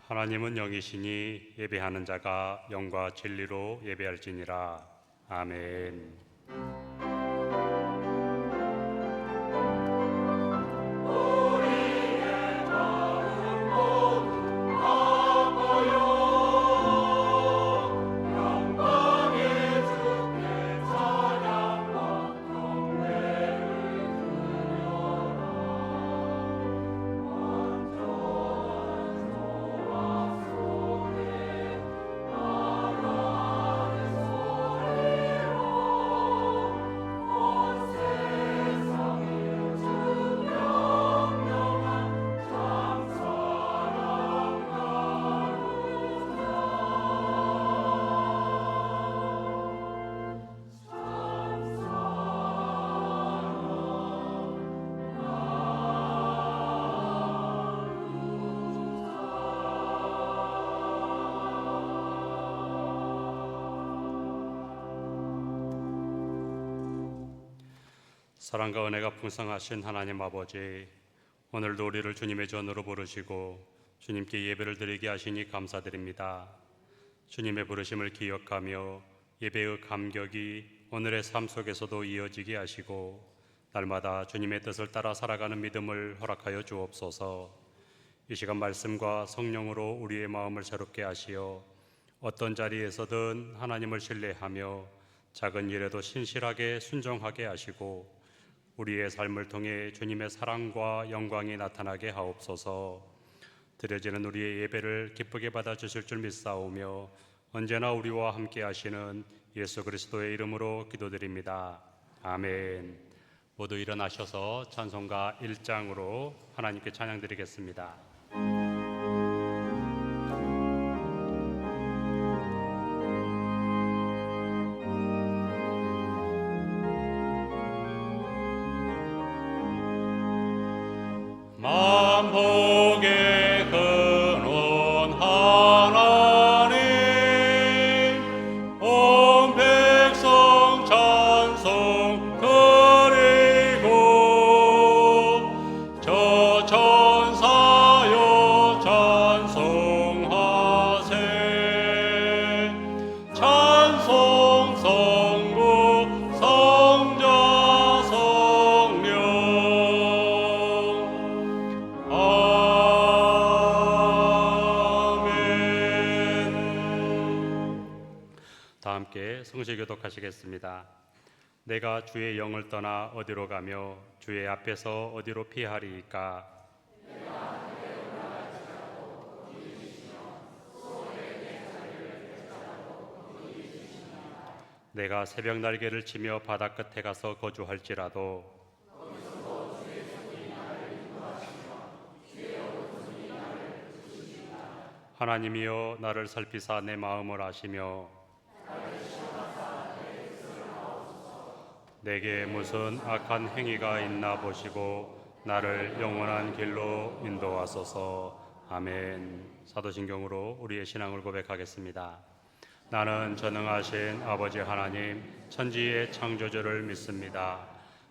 하나님은 영이시니 예배하는 자가 영과 진리로 예배할지니라. 아멘. 사랑과 은혜가 풍성하신 하나님 아버지, 오늘도 우리를 주님의 전으로 부르시고 주님께 예배를 드리게 하시니 감사드립니다. 주님의 부르심을 기억하며 예배의 감격이 오늘의 삶 속에서도 이어지게 하시고 날마다 주님의 뜻을 따라 살아가는 믿음을 허락하여 주옵소서. 이 시간 말씀과 성령으로 우리의 마음을 새롭게 하시어 어떤 자리에서든 하나님을 신뢰하며 작은 일에도 신실하게 순종하게 하시고 우리의 삶을 통해 주님의 사랑과 영광이 나타나게 하옵소서. 드려지는 우리의 예배를 기쁘게 받아주실 줄 믿사오며 언제나 우리와 함께 하시는 예수 그리스도의 이름으로 기도드립니다. 아멘. 모두 일어나셔서 찬송가 1장으로 하나님께 찬양드리겠습니다. 만복의 근원 하나님, 온 백성 찬송 드리고 저 천사여 찬송하세. 찬송 성부 성자 성령. 다 함께 성시 교독하시겠습니다. 내가 주의 영을 떠나 어디로 가며 주의 앞에서 어디로 피하리이까? 내가 새벽 날개를 치며 바다 끝에 가서 거주할지라도 하나님이여 나를 살피사 내 마음을 아시며 내게 무슨 악한 행위가 있나 보시고 나를 영원한 길로 인도하소서. 아멘. 사도신경으로 우리의 신앙을 고백하겠습니다. 나는 전능하신 아버지 하나님 천지의 창조주를 믿습니다.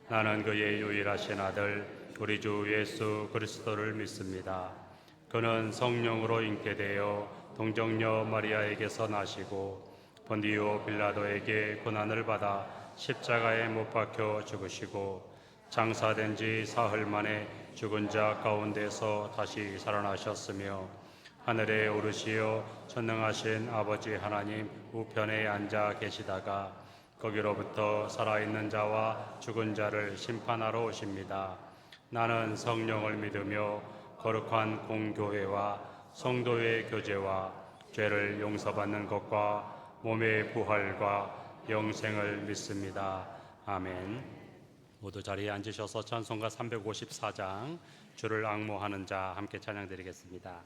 나는 그의 유일하신 아들 우리 주 예수 그리스도를 믿습니다. 그는 성령으로 잉태되어 동정녀 마리아에게서 나시고 본디오 빌라도에게 고난을 받아 십자가에 못 박혀 죽으시고 장사된 지 사흘 만에 죽은 자 가운데서 다시 살아나셨으며 하늘에 오르시어 전능하신 아버지 하나님 우편에 앉아 계시다가 거기로부터 살아있는 자와 죽은 자를 심판하러 오십니다. 나는 성령을 믿으며 거룩한 공교회와 성도의 교제와 죄를 용서받는 것과 몸의 부활과 영생을 믿습니다. 아멘. 모두 자리에 앉으셔서 찬송가 354장 주를 앙모하는 자 함께 찬양드리겠습니다.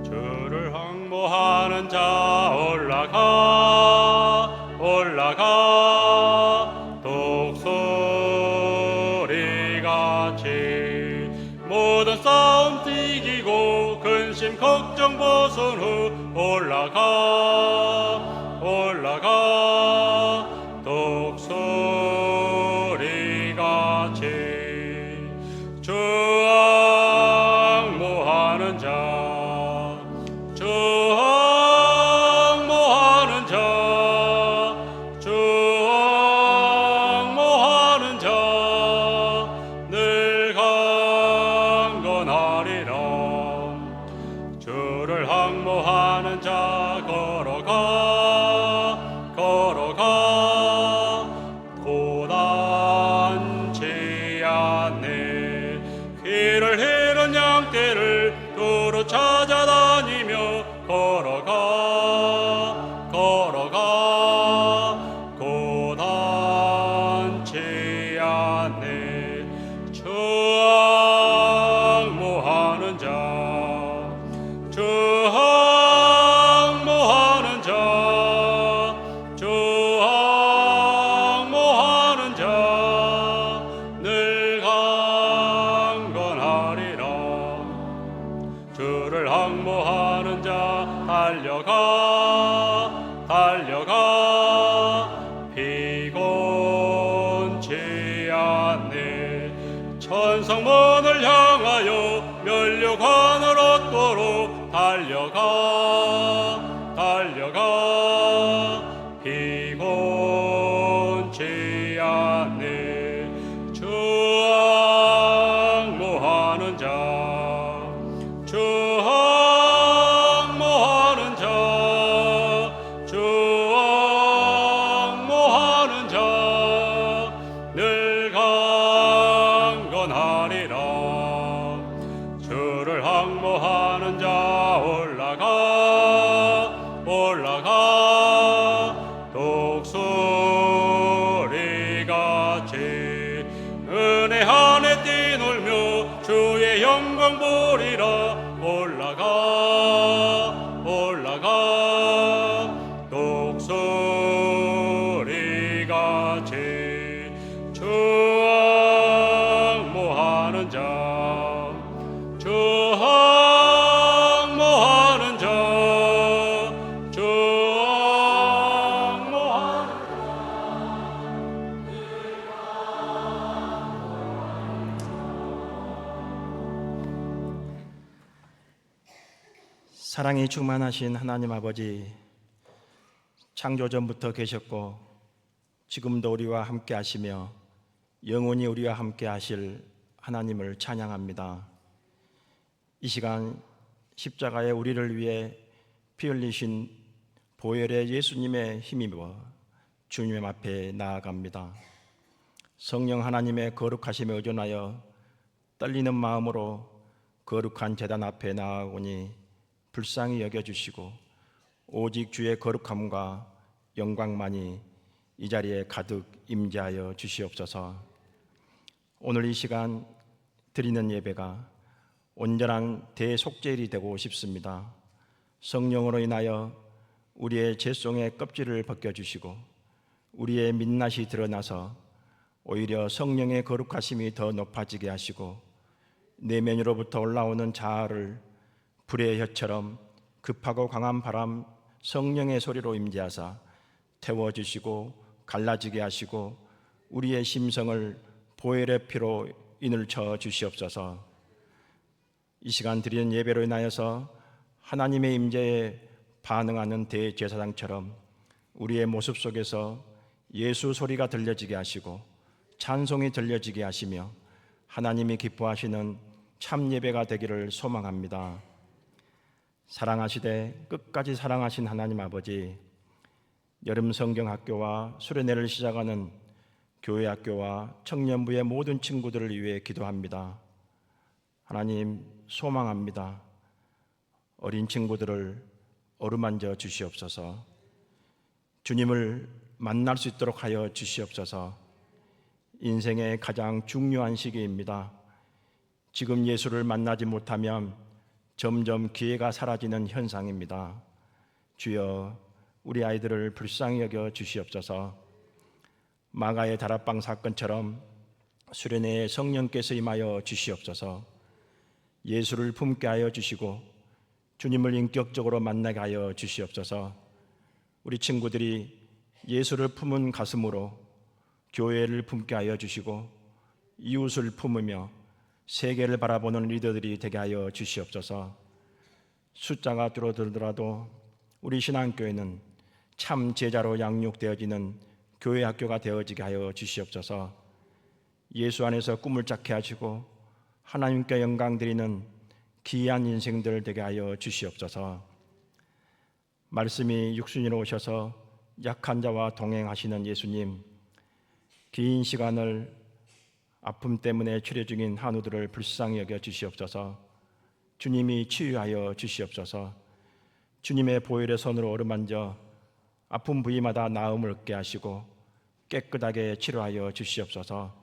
주를 앙모하는 자 올라가 올라가 독수리같이 모든 싸움 이기고 근심 걱정 벗은 후 올라가 올라가 독수리 않네. 추앙모하는 자, 추앙모하는 자, 추앙모하는 자, 늘 강건하리라. 주를 항모하는 자, 달려가 달려가 피곤치 않네. 천성문을 향하여 면류관을 얻도록 달려가 달려가 피곤치 않네. 추앙모하는 자, 추앙모하는 자, 추앙모하는 자, 늘 강건하리라. 주를 항모하는 자, 올라가 올라가 독수리같이 은혜 안에 뛰놀며 주의 영광 보리라. 올라가 올라가 독수리같이 추앙모하는 자, 추앙모하는 자, 추앙모하는 사랑이 충만하신 하나님 아버지, 창조 전부터 계셨고 지금도 우리와 함께 하시며 영원히 우리와 함께 하실 하나님을 찬양합니다. 이 시간 십자가에 우리를 위해 피 흘리신 보혈의 예수님의 힘입어 주님 앞에 나아갑니다. 성령 하나님의 거룩하심에 의존하여 떨리는 마음으로 거룩한 제단 앞에 나아오니 불쌍히 여겨주시고 오직 주의 거룩함과 영광만이 이 자리에 가득 임재하여 주시옵소서. 오늘 이 시간 드리는 예배가 온전한 대속죄일이 되고 싶습니다. 성령으로 인하여 우리의 죄송의 껍질을 벗겨주시고 우리의 민낯이 드러나서 오히려 성령의 거룩하심이 더 높아지게 하시고 내면으로부터 올라오는 자아를 불의 혀처럼 급하고 강한 바람 성령의 소리로 임재하사 태워주시고 갈라지게 하시고 우리의 심성을 보혈의 피로 인을 쳐 주시옵소서. 이 시간 드리는 예배로 인하여서 하나님의 임재에 반응하는 대제사장처럼 우리의 모습 속에서 예수 소리가 들려지게 하시고 찬송이 들려지게 하시며 하나님이 기뻐하시는 참 예배가 되기를 소망합니다. 사랑하시되 끝까지 사랑하신 하나님 아버지, 여름 성경학교와 수련회를 시작하는 교회학교와 청년부의 모든 친구들을 위해 기도합니다. 하나님, 소망합니다. 어린 친구들을 어루만져 주시옵소서. 주님을 만날 수 있도록 하여 주시옵소서. 인생의 가장 중요한 시기입니다. 지금 예수를 만나지 못하면 점점 기회가 사라지는 현상입니다. 주여, 우리 아이들을 불쌍히 여겨 주시옵소서. 마가의 다락방 사건처럼 수련회에 성령께서 임하여 주시옵소서. 예수를 품게 하여 주시고 주님을 인격적으로 만나게 하여 주시옵소서. 우리 친구들이 예수를 품은 가슴으로 교회를 품게 하여 주시고 이웃을 품으며 세계를 바라보는 리더들이 되게 하여 주시옵소서. 숫자가 줄어들더라도 우리 신앙교회는 참 제자로 양육되어지는 교회 학교가 되어지게 하여 주시옵소서. 예수 안에서 꿈을 찾게 하시고 하나님께 영광 드리는 귀한 인생들 되게 하여 주시옵소서. 말씀이 육신으로 오셔서 약한 자와 동행하시는 예수님, 긴 시간을 아픔 때문에 치료 중인 한우들을 불쌍히 여겨 주시옵소서. 주님이 치유하여 주시옵소서. 주님의 보혈의 손으로 어루만져 아픈 부위마다 나음을 얻게 하시고 깨끗하게 치료하여 주시옵소서.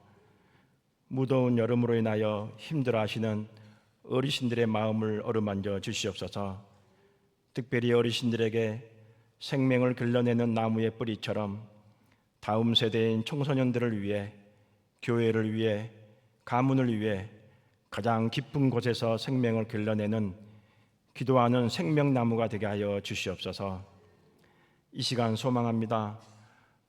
무더운 여름으로 인하여 힘들어하시는 어르신들의 마음을 어루만져 주시옵소서. 특별히 어르신들에게 생명을 길러내는 나무의 뿌리처럼 다음 세대인 청소년들을 위해, 교회를 위해, 가문을 위해 가장 깊은 곳에서 생명을 길러내는 기도하는 생명나무가 되게 하여 주시옵소서. 이 시간 소망합니다.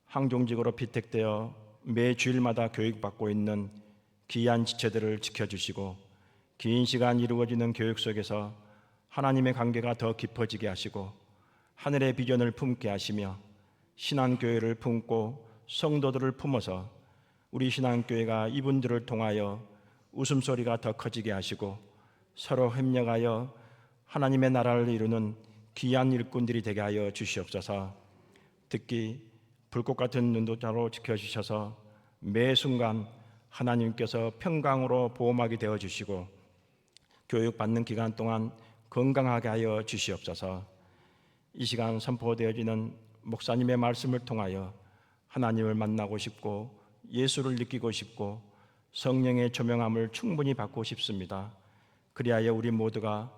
항종직으로 피택되어 매 주일마다 교육받고 있는 귀한 지체들을 지켜주시고 긴 시간 이루어지는 교육 속에서 하나님의 관계가 더 깊어지게 하시고 하늘의 비전을 품게 하시며 신앙교회를 품고 성도들을 품어서 우리 신앙교회가 이분들을 통하여 웃음소리가 더 커지게 하시고 서로 협력하여 하나님의 나라를 이루는 귀한 일꾼들이 되게 하여 주시옵소서. 특히 불꽃 같은 눈동자로 지켜주셔서 매 순간 하나님께서 평강으로 보호막이 되어주시고 교육받는 기간 동안 건강하게 하여 주시옵소서. 이 시간 선포되어지는 목사님의 말씀을 통하여 하나님을 만나고 싶고 예수를 느끼고 싶고 성령의 조명함을 충분히 받고 싶습니다. 그리하여 우리 모두가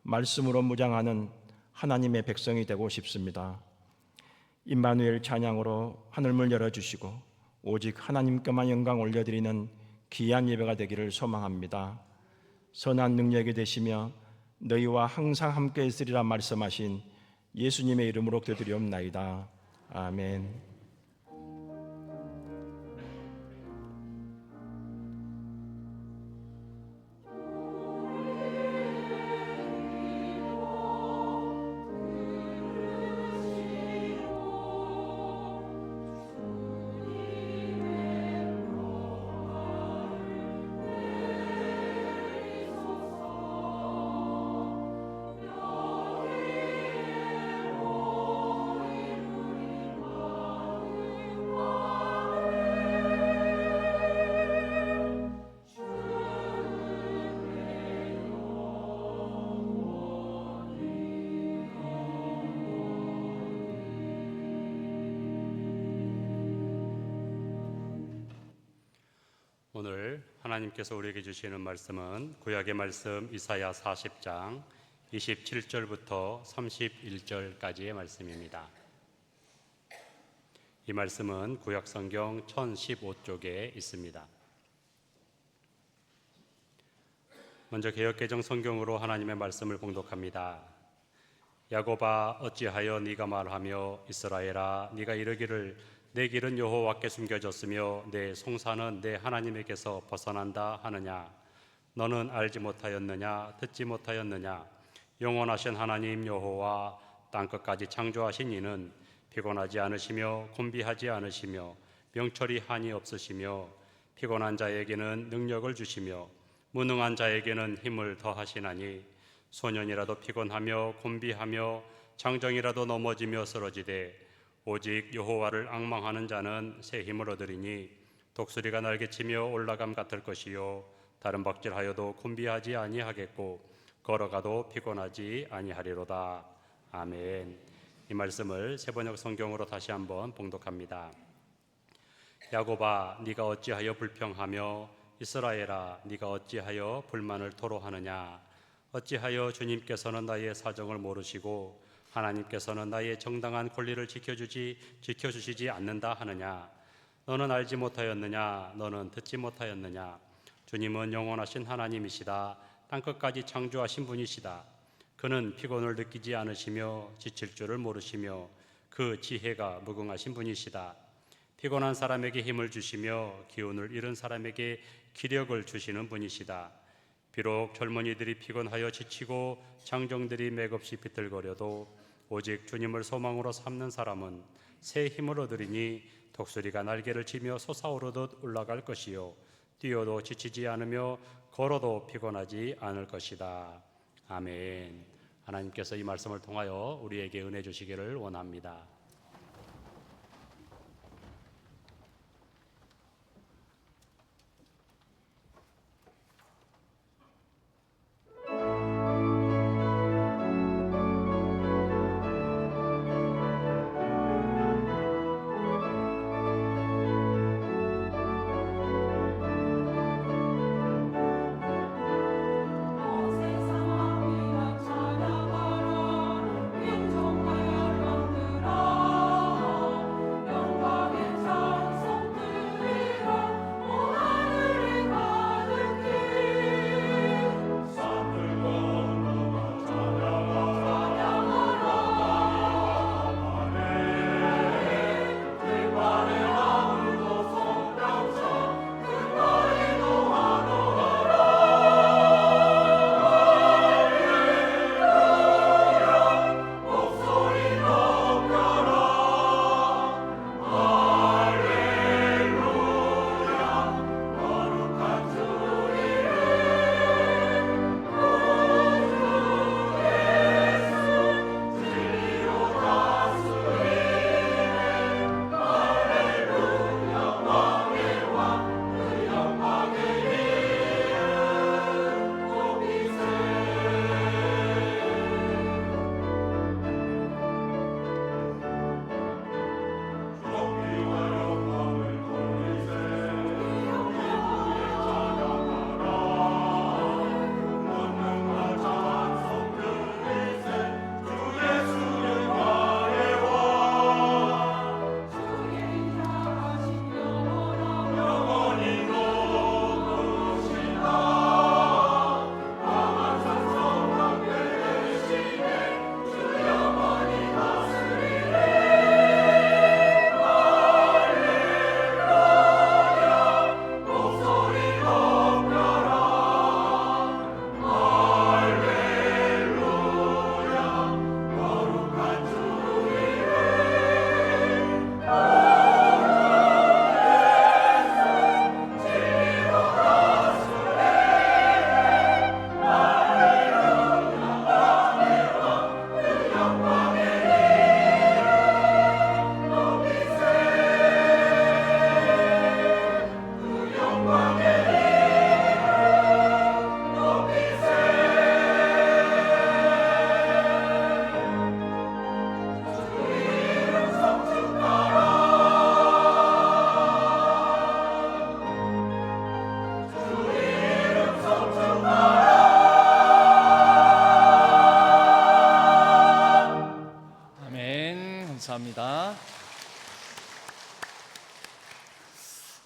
말씀으로 무장하는 하나님의 백성이 되고 싶습니다. 임마누엘 찬양으로 하늘문 열어주시고 오직 하나님께만 영광 올려드리는 귀한 예배가 되기를 소망합니다. 선한 능력이 되시며 너희와 항상 함께 있으리라 말씀하신 예수님의 이름으로 기도드리옵나이다. 아멘. 오늘 하나님께서 우리에게 주시는 말씀은 구약의 말씀 이사야 40장 27절부터 31절까지의 말씀입니다. 이 말씀은 구약 성경 1015쪽에 있습니다. 먼저 개역개정 성경으로 하나님의 말씀을 봉독합니다. 야곱아 어찌하여 네가 말하며 이스라엘아 네가 이르기를 내 길은 여호와께 숨겨졌으며 내 송사는 내 하나님에게서 벗어난다 하느냐. 너는 알지 못하였느냐 듣지 못하였느냐. 영원하신 하나님 여호와 땅끝까지 창조하신 이는 피곤하지 않으시며 곤비하지 않으시며 명철이 한이 없으시며 피곤한 자에게는 능력을 주시며 무능한 자에게는 힘을 더하시나니 소년이라도 피곤하며 곤비하며 장정이라도 넘어지며 쓰러지되 오직 여호와를 앙망하는 자는 새 힘을 얻으리니 독수리가 날개치며 올라감 같을 것이요 다른 박질하여도 곤비하지 아니하겠고 걸어가도 피곤하지 아니하리로다. 아멘. 이 말씀을 세번역 성경으로 다시 한번 봉독합니다. 야곱아 네가 어찌하여 불평하며 이스라엘아 네가 어찌하여 불만을 토로하느냐. 어찌하여 주님께서는 나의 사정을 모르시고 하나님께서는 나의 정당한 권리를 지켜주시지 않는다 하느냐. 너는 알지 못하였느냐 너는 듣지 못하였느냐. 주님은 영원하신 하나님이시다. 땅끝까지 창조하신 분이시다. 그는 피곤을 느끼지 않으시며 지칠 줄을 모르시며 그 지혜가 무궁하신 분이시다. 피곤한 사람에게 힘을 주시며 기운을 잃은 사람에게 기력을 주시는 분이시다. 비록 젊은이들이 피곤하여 지치고 장정들이 맥없이 비틀거려도 오직 주님을 소망으로 삼는 사람은 새 힘을 얻으리니 독수리가 날개를 치며 솟아오르듯 올라갈 것이요 뛰어도 지치지 않으며 걸어도 피곤하지 않을 것이다. 아멘. 하나님께서 이 말씀을 통하여 우리에게 은혜 주시기를 원합니다.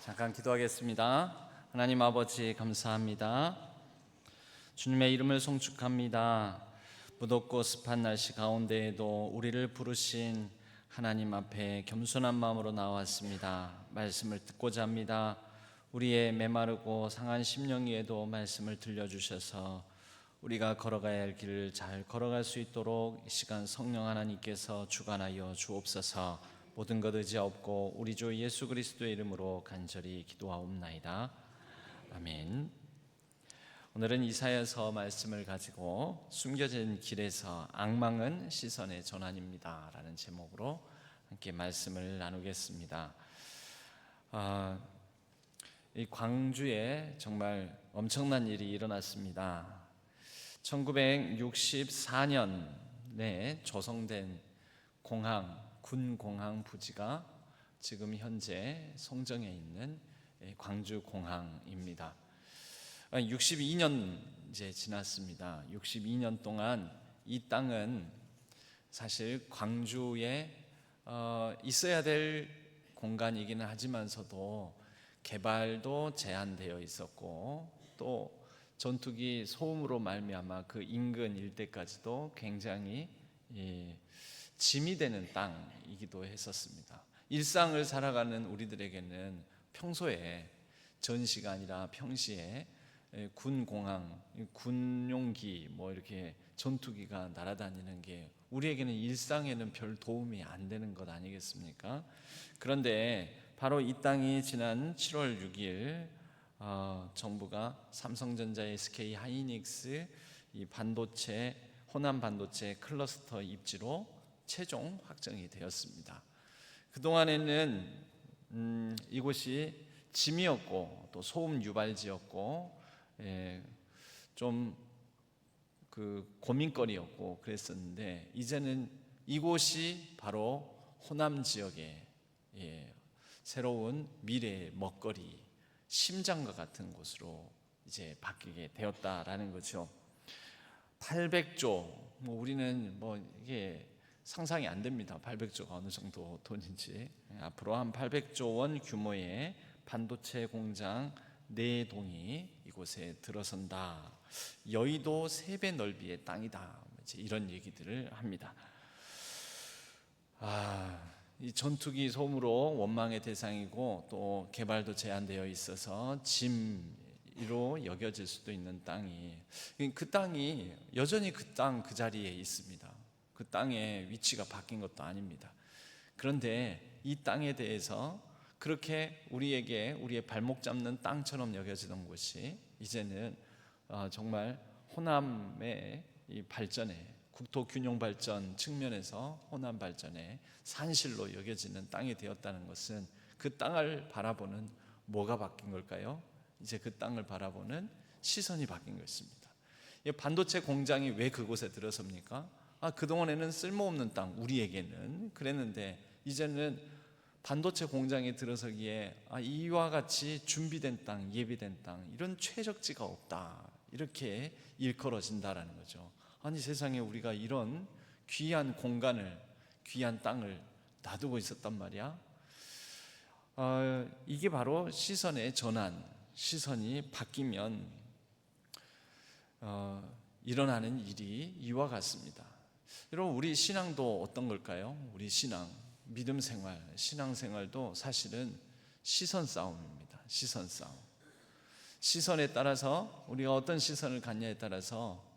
잠깐 기도하겠습니다. 하나님 아버지 감사합니다. 주님의 이름을 송축합니다. 무덥고 습한 날씨 가운데에도 우리를 부르신 하나님 앞에 겸손한 마음으로 나왔습니다. 말씀을 듣고자 합니다. 우리의 메마르고 상한 심령 위에도 말씀을 들려주셔서 우리가 걸어가야 할 길을 잘 걸어갈 수 있도록 이 시간 성령 하나님께서 주관하여 주옵소서. 모든 것 의지하옵고 우리 주 예수 그리스도의 이름으로 간절히 기도하옵나이다. 아멘. 오늘은 이사야서 말씀을 가지고 숨겨진 길에서 악망은 시선의 전환입니다 라는 제목으로 함께 말씀을 나누겠습니다. 이 광주에 정말 엄청난 일이 일어났습니다. 1964년에 조성된 군 공항 부지가 지금 현재 송정에 있는 광주 공항입니다. 62년 이제 지났습니다. 62년 동안 이 땅은 사실 광주에 있어야 될 공간이기는 하지만서도 개발도 제한되어 있었고 또 전투기 소음으로 말미암아 그 인근 일대까지도 굉장히 짐이 되는 땅이기도 했었습니다. 일상을 살아가는 우리들에게는 평소에 전시가 아니라 평시에 군공항, 군용기 이렇게 전투기가 날아다니는 게 우리에게는 일상에는 별 도움이 안 되는 것 아니겠습니까? 그런데 바로 이 땅이 지난 7월 6일 정부가 삼성전자, SK 하이닉스 이 호남 반도체 클러스터 입지로 최종 확정이 되었습니다. 그동안에는 이곳이 짐이었고 또 소음 유발지였고 좀 고민거리였고 그랬었는데 이제는 이곳이 바로 호남 지역의 새로운 미래의 먹거리, 심장과 같은 곳으로 이제 바뀌게 되었다라는 거죠. 800조, 우리는 이게 상상이 안 됩니다. 800조가 어느 정도 돈인지. 앞으로 한 800조 원 규모의 반도체 공장 4동이 이곳에 들어선다. 여의도 3배 넓이의 땅이다. 이런 얘기들을 합니다. 이 전투기 소음으로 원망의 대상이고 또 개발도 제한되어 있어서 짐으로 여겨질 수도 있는 땅이 그 땅이 여전히 그 자리에 있습니다. 그 땅의 위치가 바뀐 것도 아닙니다. 그런데 이 땅에 대해서 그렇게 우리에게 우리의 발목 잡는 땅처럼 여겨지던 곳이 이제는 정말 호남의 이 발전에 국토 균형 발전 측면에서 호남 발전의 산실로 여겨지는 땅이 되었다는 것은 그 땅을 바라보는 뭐가 바뀐 걸까요? 이제 그 땅을 바라보는 시선이 바뀐 것입니다. 반도체 공장이 왜 그곳에 들어섭니까? 그동안에는 쓸모없는 땅, 우리에게는 그랬는데 이제는 반도체 공장에 들어서기에 이와 같이 준비된 땅, 예비된 땅, 이런 최적지가 없다. 이렇게 일컬어진다라는 거죠. 아니 세상에 우리가 이런 귀한 공간을, 귀한 땅을 놔두고 있었단 말이야. 이게 바로 시선의 전환, 시선이 바뀌면 일어나는 일이 이와 같습니다. 여러분 우리 신앙도 어떤 걸까요? 우리 신앙, 믿음 생활, 신앙 생활도 사실은 시선 싸움입니다. 시선 싸움. 시선에 따라서 우리가 어떤 시선을 갖냐에 따라서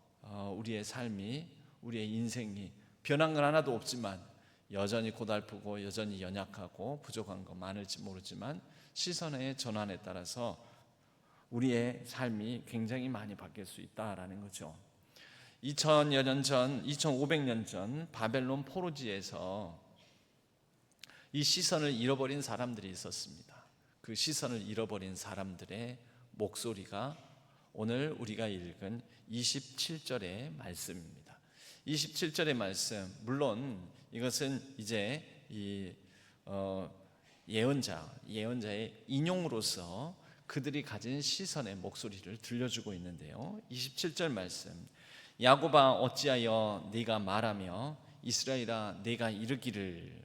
우리의 삶이, 우리의 인생이 변한 건 하나도 없지만 여전히 고달프고 여전히 연약하고 부족한 거 많을지 모르지만 시선의 전환에 따라서 우리의 삶이 굉장히 많이 바뀔 수 있다라는 거죠. 2500년 전 바벨론 포로지에서 이 시선을 잃어버린 사람들이 있었습니다. 그 시선을 잃어버린 사람들의 목소리가 오늘 우리가 읽은 27절의 말씀입니다. 27절의 말씀, 물론 이것은 이제 예언자의 인용으로서 그들이 가진 시선의 목소리를 들려주고 있는데요. 27절 말씀, 야곱아 어찌하여 네가 말하며 이스라엘아 네가 이르기를.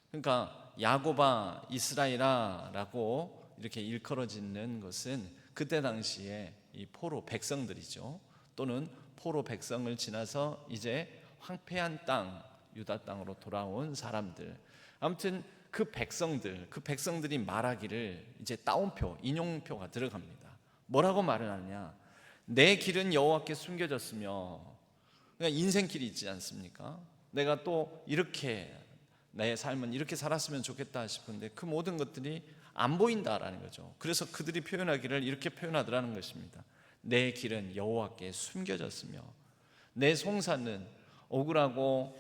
그러니까 야곱아 이스라엘아 라고 이렇게 일컬어지는 것은 그때 당시에 이 포로 백성들이죠. 또는 포로 백성을 지나서 이제 황폐한 땅, 유다 땅으로 돌아온 사람들. 아무튼 그 백성들이 말하기를 이제 따옴표, 인용표가 들어갑니다. 뭐라고 말을 하느냐? 내 길은 여호와께 숨겨졌으며, 그러니까 인생길이 있지 않습니까? 내가 또 이렇게 내 삶은 이렇게 살았으면 좋겠다 싶은데 그 모든 것들이 안 보인다라는 거죠. 그래서 그들이 표현하기를 이렇게 표현하더라는 것입니다. 내 길은 여호와께 숨겨졌으며, 내 송사는 억울하고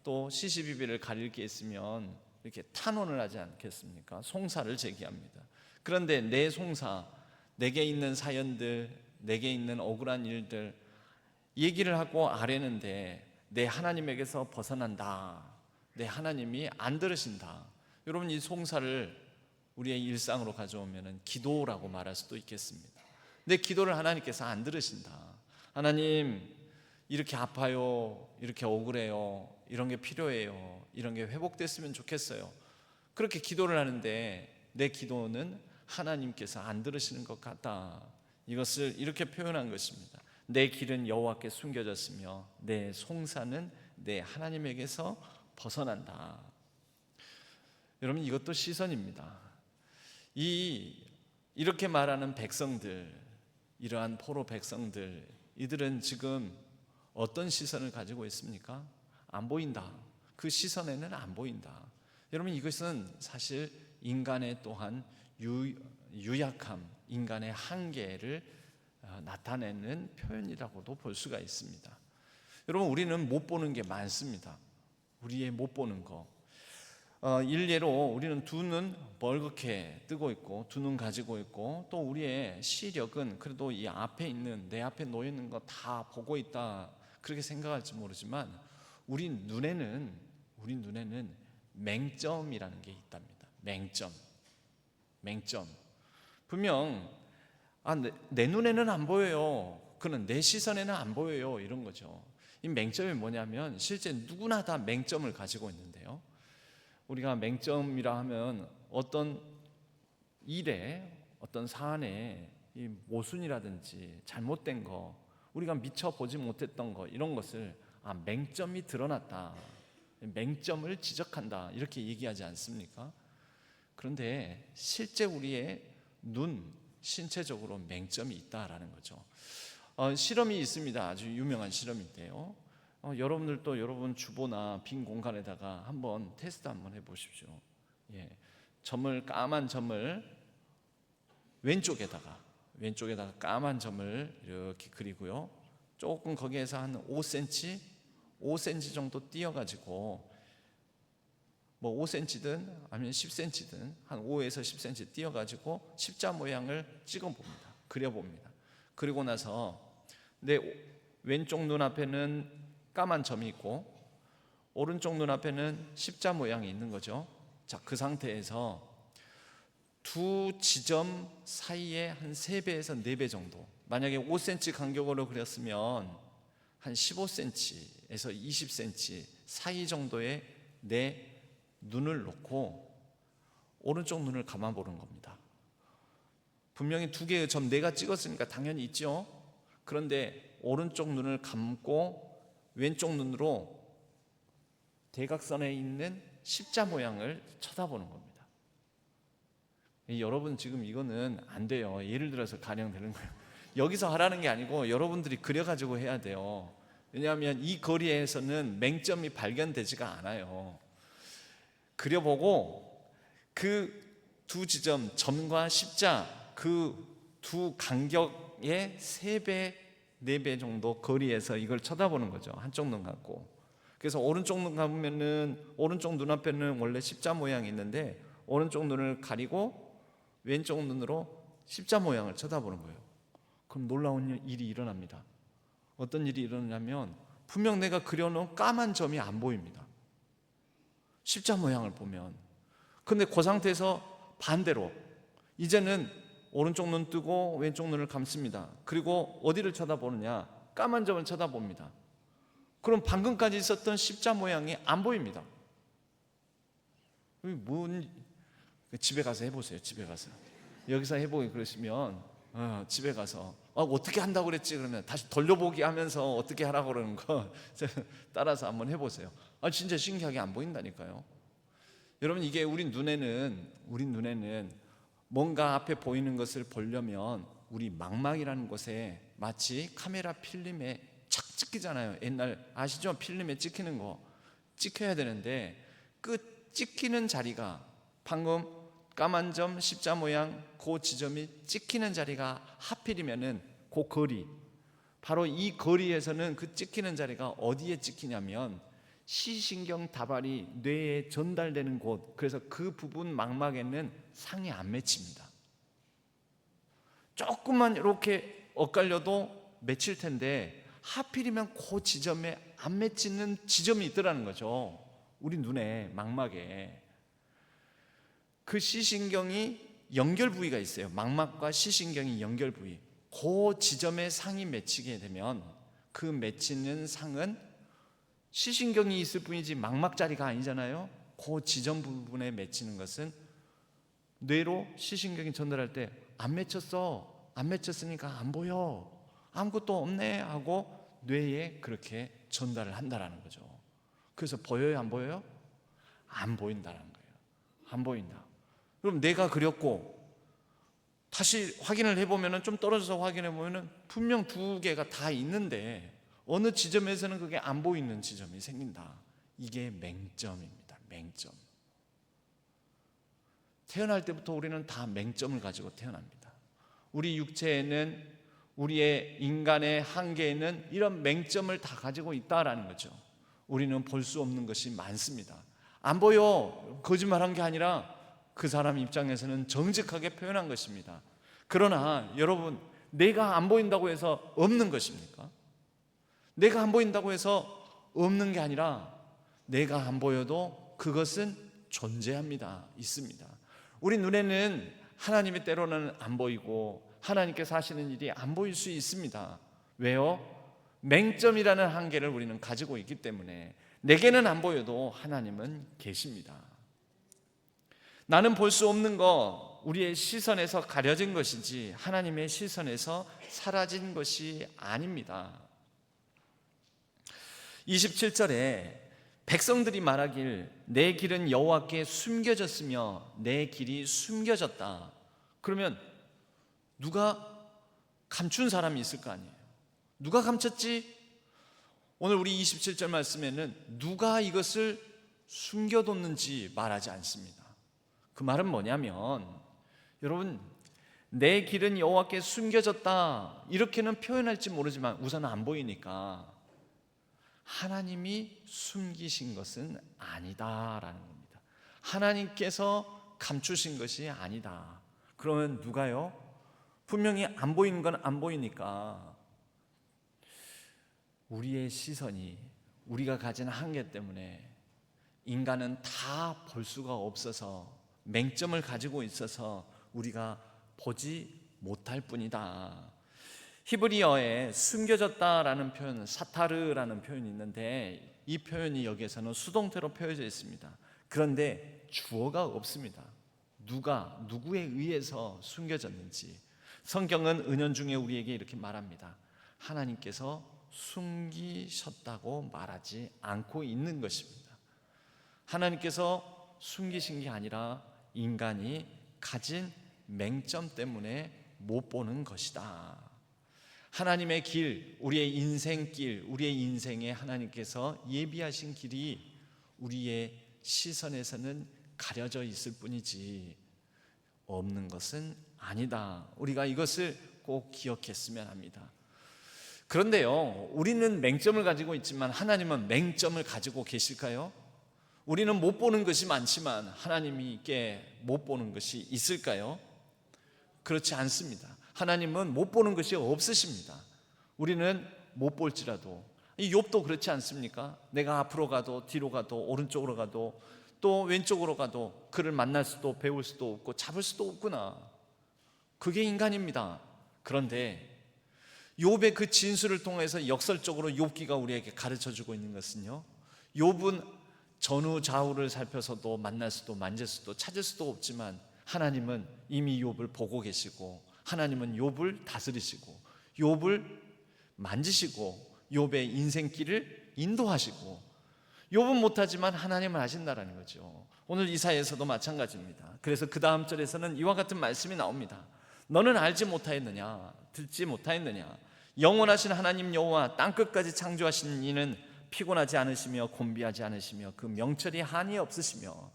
또 시시비비를 가릴 게 있으면 이렇게 탄원을 하지 않겠습니까? 송사를 제기합니다. 그런데 내 송사, 내게 있는 사연들, 내게 있는 억울한 일들 얘기를 하고 아뢰는데 내 하나님에게서 벗어난다. 내 하나님이 안 들으신다. 여러분, 이 송사를 우리의 일상으로 가져오면 기도라고 말할 수도 있겠습니다. 내 기도를 하나님께서 안 들으신다. 하나님, 이렇게 아파요, 이렇게 억울해요, 이런 게 필요해요, 이런 게 회복됐으면 좋겠어요. 그렇게 기도를 하는데 내 기도는 하나님께서 안 들으시는 것 같다. 이것을 이렇게 표현한 것입니다. 내 길은 여호와께 숨겨졌으며 내 송사는 내 하나님에게서 벗어난다. 여러분, 이것도 시선입니다. 이렇게 말하는 백성들, 이러한 포로 백성들, 이들은 지금 어떤 시선을 가지고 있습니까? 안 보인다. 그 시선에는 안 보인다. 여러분, 이것은 사실 인간의 또한 유약함, 인간의 한계를 나타내는 표현이라고도 볼 수가 있습니다. 여러분, 우리는 못 보는 게 많습니다. 우리의 못 보는 거. 일례로 우리는 두 눈 벌겋게 뜨고 있고 두 눈 가지고 있고, 또 우리의 시력은 그래도 이 앞에 있는, 내 앞에 놓여 있는 거 다 보고 있다, 그렇게 생각할지 모르지만 우리 눈에는 맹점이라는 게 있답니다. 맹점. 분명 내 눈에는 안 보여요. 그는 내 시선에는 안 보여요. 이런 거죠. 이 맹점이 뭐냐면 실제 누구나 다 맹점을 가지고 있는데요. 우리가 맹점이라 하면 어떤 일에, 어떤 사안에 이 모순이라든지 잘못된 거, 우리가 미처 보지 못했던 거, 이런 것을 맹점이 드러났다, 맹점을 지적한다, 이렇게 얘기하지 않습니까? 그런데 실제 우리의 눈, 신체적으로 맹점이 있다라는 거죠. 실험이 있습니다. 아주 유명한 실험인데요. 여러분들도 여러분 주보나 빈 공간에다가 한번 테스트 한번 해보십시오. 까만 점을 왼쪽에다가 까만 점을 이렇게 그리고요. 조금 거기에서 한 5cm 정도 띄어가지고, 뭐 5cm든 아니면 10cm든 한 5에서 10cm 띄어가지고 십자 모양을 찍어봅니다. 그려봅니다. 그리고 나서 내 왼쪽 눈앞에는 까만 점이 있고 오른쪽 눈앞에는 십자 모양이 있는 거죠. 자, 그 상태에서 두 지점 사이에 한 3배에서 4배 정도, 만약에 5cm 간격으로 그렸으면 한 15cm에서 20cm 사이 정도의 내 눈을 놓고 오른쪽 눈을 감아보는 겁니다. 분명히 2개의 점 내가 찍었으니까 당연히 있죠. 그런데 오른쪽 눈을 감고 왼쪽 눈으로 대각선에 있는 십자 모양을 쳐다보는 겁니다. 여러분, 지금 이거는 안 돼요. 예를 들어서 가령되는 거예요. 여기서 하라는 게 아니고 여러분들이 그려가지고 해야 돼요. 왜냐하면 이 거리에서는 맹점이 발견되지가 않아요. 그려보고 그 두 지점, 점과 십자, 그 두 간격의 3배, 4배 정도 거리에서 이걸 쳐다보는 거죠. 한쪽 눈 감고. 그래서 오른쪽 눈 감으면은 오른쪽 눈앞에는 원래 십자 모양이 있는데 오른쪽 눈을 가리고 왼쪽 눈으로 십자 모양을 쳐다보는 거예요. 그럼 놀라운 일이 일어납니다. 어떤 일이 일어나냐면 분명 내가 그려놓은 까만 점이 안 보입니다. 십자 모양을 보면. 근데 그 상태에서 반대로 이제는 오른쪽 눈 뜨고 왼쪽 눈을 감습니다. 그리고 어디를 쳐다보느냐? 까만 점을 쳐다봅니다. 그럼 방금까지 있었던 십자 모양이 안 보입니다. 집에 가서 해보세요. 집에 가서 여기서 해보기 그러시면 집에 가서 어떻게 한다고 그랬지 그러면 다시 돌려보기 하면서 어떻게 하라고 그러는 거 따라서 한번 해보세요. 진짜 신기하게 안 보인다니까요. 여러분, 이게 우리 눈에는 뭔가 앞에 보이는 것을 보려면 우리 망막이라는 곳에 마치 카메라 필름에 착 찍히잖아요. 옛날 아시죠? 필름에 찍히는 거 찍혀야 되는데 그 찍히는 자리가 방금 까만 점 십자 모양 그 지점이 찍히는 자리가 하필이면은 그 거리, 바로 이 거리에서는 그 찍히는 자리가 어디에 찍히냐면 시신경 다발이 뇌에 전달되는 곳. 그래서 그 부분 망막에는 상이 안 맺힙니다. 조금만 이렇게 엇갈려도 맺힐 텐데 하필이면 그 지점에 안 맺히는 지점이 있더라는 거죠. 우리 눈에 망막에 그 시신경이 연결 부위가 있어요. 망막과 시신경이 연결 부위. 그 지점에 상이 맺히게 되면 그 맺히는 상은 시신경이 있을 뿐이지 망막 자리가 아니잖아요. 그 지점 부분에 맺히는 것은 뇌로 시신경이 전달할 때 안 맺혔어, 안 맺혔으니까 안 보여, 아무것도 없네 하고 뇌에 그렇게 전달을 한다라는 거죠. 그래서 보여요, 안 보여요? 안 보인다는 거예요. 안 보인다. 그럼 내가 그렸고 다시 확인을 해보면 좀 떨어져서 확인해 보면 분명 두 개가 다 있는데 어느 지점에서는 그게 안 보이는 지점이 생긴다. 이게 맹점입니다. 맹점. 태어날 때부터 우리는 다 맹점을 가지고 태어납니다. 우리 육체에는, 우리의 인간의 한계에는 이런 맹점을 다 가지고 있다라는 거죠. 우리는 볼 수 없는 것이 많습니다. 안 보여, 거짓말한 게 아니라 그 사람 입장에서는 정직하게 표현한 것입니다. 그러나 여러분, 내가 안 보인다고 해서 없는 것입니까? 내가 안 보인다고 해서 없는 게 아니라 내가 안 보여도 그것은 존재합니다. 있습니다. 우리 눈에는 하나님의 때로는 안 보이고 하나님께서 하시는 일이 안 보일 수 있습니다. 왜요? 맹점이라는 한계를 우리는 가지고 있기 때문에 내게는 안 보여도 하나님은 계십니다. 나는 볼 수 없는 거, 우리의 시선에서 가려진 것이지 하나님의 시선에서 사라진 것이 아닙니다. 27절에 백성들이 말하길 내 길은 여호와께 숨겨졌으며 내 길이 숨겨졌다. 그러면 누가 감춘 사람이 있을 거 아니에요. 누가 감췄지? 오늘 우리 27절 말씀에는 누가 이것을 숨겨뒀는지 말하지 않습니다. 그 말은 뭐냐면, 여러분, 내 길은 여호와께 숨겨졌다 이렇게는 표현할지 모르지만 우선 안 보이니까 하나님이 숨기신 것은 아니다라는 겁니다. 하나님께서 감추신 것이 아니다. 그러면 누가요? 분명히 안 보이는 건 안 보이니까 우리의 시선이, 우리가 가진 한계 때문에 인간은 다 볼 수가 없어서 맹점을 가지고 있어서 우리가 보지 못할 뿐이다. 히브리어에 숨겨졌다라는 표현, 사타르라는 표현이 있는데 이 표현이 여기에서는 수동태로 표현되어 있습니다. 그런데 주어가 없습니다. 누가, 누구에 의해서 숨겨졌는지 성경은 은연중에 우리에게 이렇게 말합니다. 하나님께서 숨기셨다고 말하지 않고 있는 것입니다. 하나님께서 숨기신 게 아니라 인간이 가진 맹점 때문에 못 보는 것이다. 하나님의 길, 우리의 인생길, 우리의 인생에 하나님께서 예비하신 길이 우리의 시선에서는 가려져 있을 뿐이지 없는 것은 아니다. 우리가 이것을 꼭 기억했으면 합니다. 그런데요, 우리는 맹점을 가지고 있지만 하나님은 맹점을 가지고 계실까요? 우리는 못 보는 것이 많지만 하나님께 못 보는 것이 있을까요? 그렇지 않습니다. 하나님은 못 보는 것이 없으십니다. 우리는 못 볼지라도, 이 욥도 그렇지 않습니까? 내가 앞으로 가도 뒤로 가도 오른쪽으로 가도 또 왼쪽으로 가도 그를 만날 수도 배울 수도 없고 잡을 수도 없구나. 그게 인간입니다. 그런데 욥의 그 진술을 통해서 역설적으로 욥기가 우리에게 가르쳐주고 있는 것은요, 욥은 전후 좌우를 살펴서도 만날 수도 만질 수도 찾을 수도 없지만 하나님은 이미 욥을 보고 계시고 하나님은 욥을 다스리시고 욥을 만지시고 욥의 인생길을 인도하시고 욥은 못하지만 하나님은 하신다라는 거죠. 오늘 이사야에서도 마찬가지입니다. 그래서 그 다음 절에서는 이와 같은 말씀이 나옵니다. 너는 알지 못하였느냐? 듣지 못하였느냐? 영원하신 하나님 여호와 땅끝까지 창조하신 이는 피곤하지 않으시며 곤비하지 않으시며 그 명철이 한이 없으시며.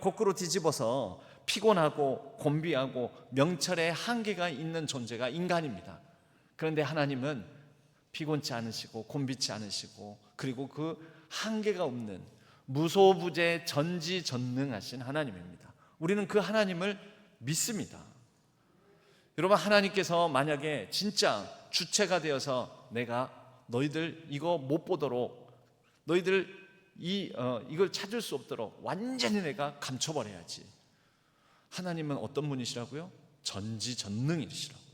거꾸로 뒤집어서 피곤하고 곤비하고 명철의 한계가 있는 존재가 인간입니다. 그런데 하나님은 피곤치 않으시고 곤비치 않으시고 그리고 그 한계가 없는 무소부재 전지전능하신 하나님입니다. 우리는 그 하나님을 믿습니다. 여러분, 하나님께서 만약에 진짜 주체가 되어서 내가 너희들 이거 못 보도록 너희들 이걸 찾을 수 없도록 완전히 내가 감춰버려야지. 하나님은 어떤 분이시라고요? 전지전능이시라고요.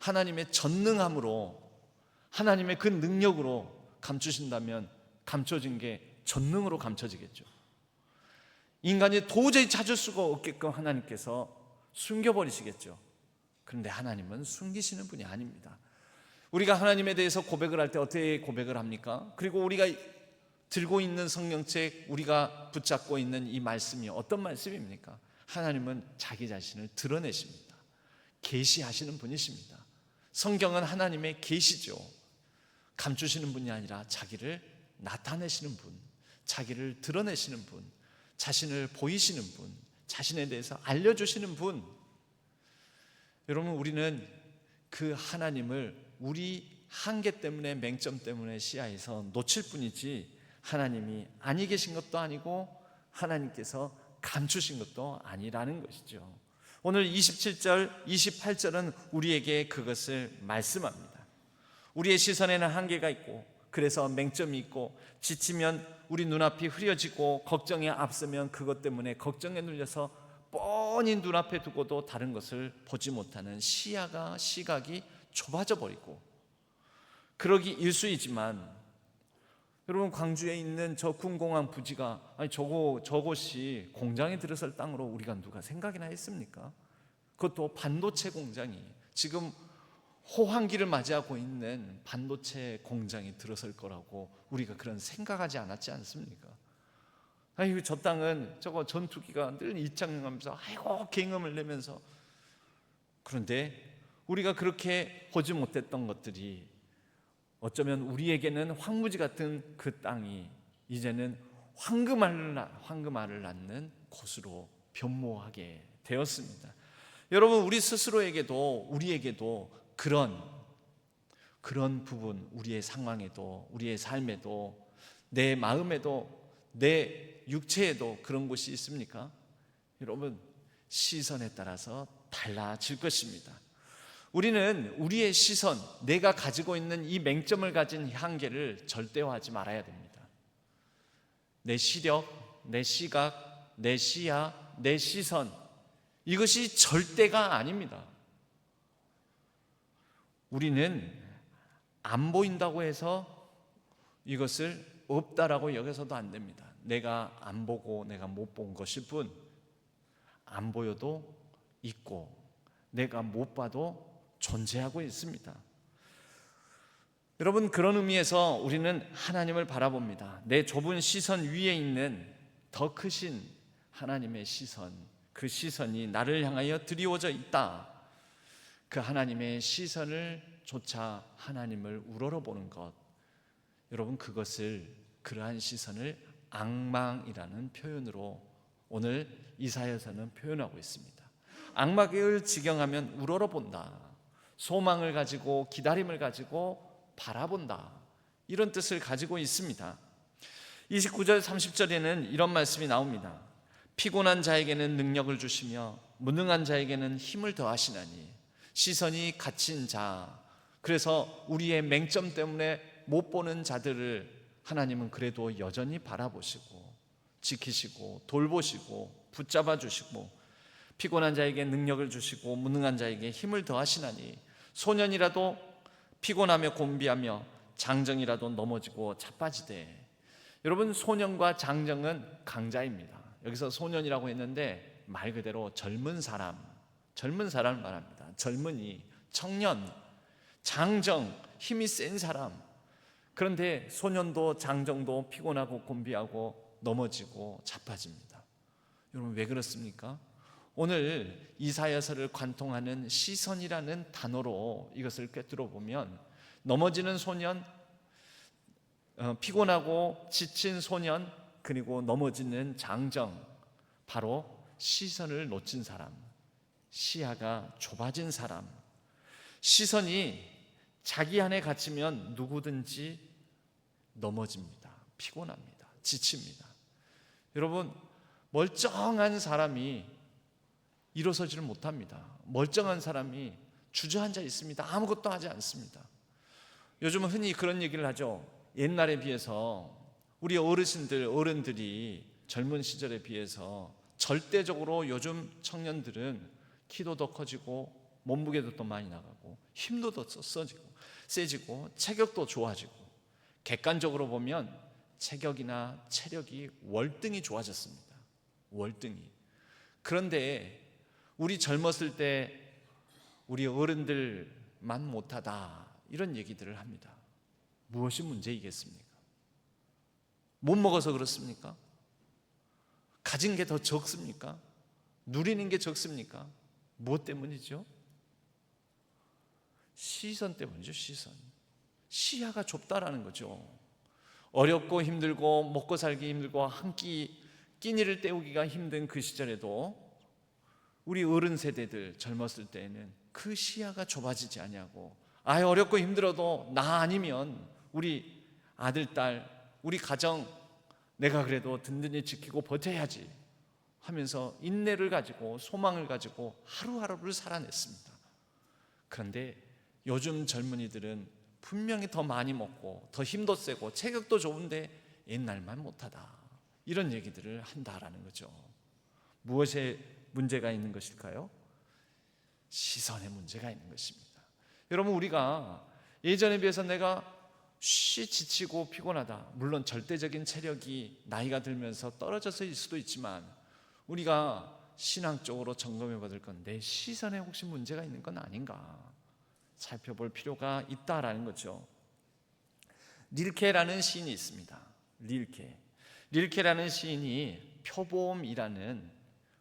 하나님의 전능함으로 하나님의 그 능력으로 감추신다면 감춰진 게 전능으로 감춰지겠죠. 인간이 도저히 찾을 수가 없게끔 하나님께서 숨겨버리시겠죠. 그런데 하나님은 숨기시는 분이 아닙니다. 우리가 하나님에 대해서 고백을 할 때 어떻게 고백을 합니까? 그리고 우리가 들고 있는 성경책, 우리가 붙잡고 있는 이 말씀이 어떤 말씀입니까? 하나님은 자기 자신을 드러내십니다. 계시하시는 분이십니다. 성경은 하나님의 계시죠. 감추시는 분이 아니라 자기를 나타내시는 분, 자기를 드러내시는 분, 자신을 보이시는 분, 자신에 대해서 알려주시는 분. 여러분, 우리는 그 하나님을 우리 한계 때문에, 맹점 때문에 시야에서 놓칠 뿐이지 하나님이 아니 계신 것도 아니고 하나님께서 감추신 것도 아니라는 것이죠. 오늘 27절, 28절은 우리에게 그것을 말씀합니다. 우리의 시선에는 한계가 있고 그래서 맹점이 있고 지치면 우리 눈앞이 흐려지고 걱정에 앞서면 그것 때문에 걱정에 눌려서 뻔히 눈앞에 두고도 다른 것을 보지 못하는 시각이 좁아져 버리고 그러기 일쑤이지만, 여러분, 광주에 있는 저 군공항 부지가 저곳이 공장에 들어설 땅으로 우리가 누가 생각이나 했습니까? 그것도 반도체 공장이 지금 호황기를 맞이하고 있는 반도체 공장이 들어설 거라고 우리가 그런 생각하지 않았지 않습니까? 저 땅은 저거 전투기가 늘 입장하면서 굉음을 내면서, 그런데 우리가 그렇게 보지 못했던 것들이 어쩌면 우리에게는 황무지 같은 그 땅이 이제는 황금알을 낳는 곳으로 변모하게 되었습니다. 여러분, 우리 스스로에게도 우리에게도 그런 부분, 우리의 상황에도 우리의 삶에도 내 마음에도 내 육체에도 그런 곳이 있습니까? 여러분, 시선에 따라서 달라질 것입니다. 우리는 우리의 시선, 내가 가지고 있는 이 맹점을 가진 한계를 절대화하지 말아야 됩니다. 내 시력, 내 시각, 내 시야, 내 시선, 이것이 절대가 아닙니다. 우리는 안 보인다고 해서 이것을 없다라고 여겨서도 안 됩니다. 내가 안 보고 내가 못 본 것일 뿐, 안 보여도 있고 내가 못 봐도 존재하고 있습니다. 여러분, 그런 의미에서 우리는 하나님을 바라봅니다. 내 좁은 시선 위에 있는 더 크신 하나님의 시선, 그 시선이 나를 향하여 드리워져 있다. 그 하나님의 시선을 조차 하나님을 우러러보는 것, 여러분, 그러한 시선을 앙망이라는 표현으로 오늘 이사야서는 표현하고 있습니다. 앙망을 직영하면 우러러본다, 소망을 가지고 기다림을 가지고 바라본다, 이런 뜻을 가지고 있습니다. 29절 30절에는 이런 말씀이 나옵니다. 피곤한 자에게는 능력을 주시며 무능한 자에게는 힘을 더하시나니. 시선이 갇힌 자, 그래서 우리의 맹점 때문에 못 보는 자들을 하나님은 그래도 여전히 바라보시고 지키시고 돌보시고 붙잡아 주시고, 피곤한 자에게 능력을 주시고 무능한 자에게 힘을 더하시나니. 소년이라도 피곤하며 곤비하며 장정이라도 넘어지고 자빠지되. 여러분, 소년과 장정은 강자입니다. 여기서 소년이라고 했는데 말 그대로 젊은 사람을 말합니다. 젊은이, 청년, 장정, 힘이 센 사람. 그런데 소년도 장정도 피곤하고 곤비하고 넘어지고 자빠집니다. 여러분 왜 그렇습니까? 오늘 이사야서를 관통하는 시선이라는 단어로 이것을 꿰뚫어 보면 넘어지는 소년, 피곤하고 지친 소년, 그리고 넘어지는 장정, 바로 시선을 놓친 사람, 시야가 좁아진 사람, 시선이 자기 안에 갇히면 누구든지 넘어집니다. 피곤합니다. 지칩니다. 여러분, 멀쩡한 사람이 일어서지를 못합니다. 멀쩡한 사람이 주저앉아 있습니다. 아무것도 하지 않습니다. 요즘은 흔히 그런 얘기를 하죠. 옛날에 비해서 우리 어른들이 젊은 시절에 비해서 절대적으로 요즘 청년들은 키도 더 커지고 몸무게도 더 많이 나가고 힘도 더 세지고 체격도 좋아지고 객관적으로 보면 체격이나 체력이 월등히 좋아졌습니다. 월등히. 그런데 우리 젊었을 때 우리 어른들만 못하다 이런 얘기들을 합니다. 무엇이 문제이겠습니까? 못 먹어서 그렇습니까? 가진 게 더 적습니까? 누리는 게 적습니까? 무엇 때문이죠? 시선 때문이죠. 시선. 시야가 좁다라는 거죠. 어렵고 힘들고 먹고 살기 힘들고 한 끼니를 때우기가 힘든 그 시절에도 우리 어른 세대들 젊었을 때에는 그 시야가 좁아지지 않냐고. 어렵고 힘들어도 나 아니면 우리 아들, 딸, 우리 가정 내가 그래도 든든히 지키고 버텨야지 하면서 인내를 가지고 소망을 가지고 하루하루를 살아냈습니다. 그런데 요즘 젊은이들은 분명히 더 많이 먹고 더 힘도 세고 체격도 좋은데 옛날만 못하다 이런 얘기들을 한다라는 거죠. 무엇에 문제가 있는 것일까요? 시선에 문제가 있는 것입니다. 여러분, 우리가 예전에 비해서 내가 지치고 피곤하다, 물론 절대적인 체력이 나이가 들면서 떨어져서일 수도 있지만 우리가 신앙적으로 점검해 봐야 될 건 내 시선에 혹시 문제가 있는 건 아닌가 살펴볼 필요가 있다라는 거죠. 릴케라는 시인이 있습니다. 릴케라는 시인이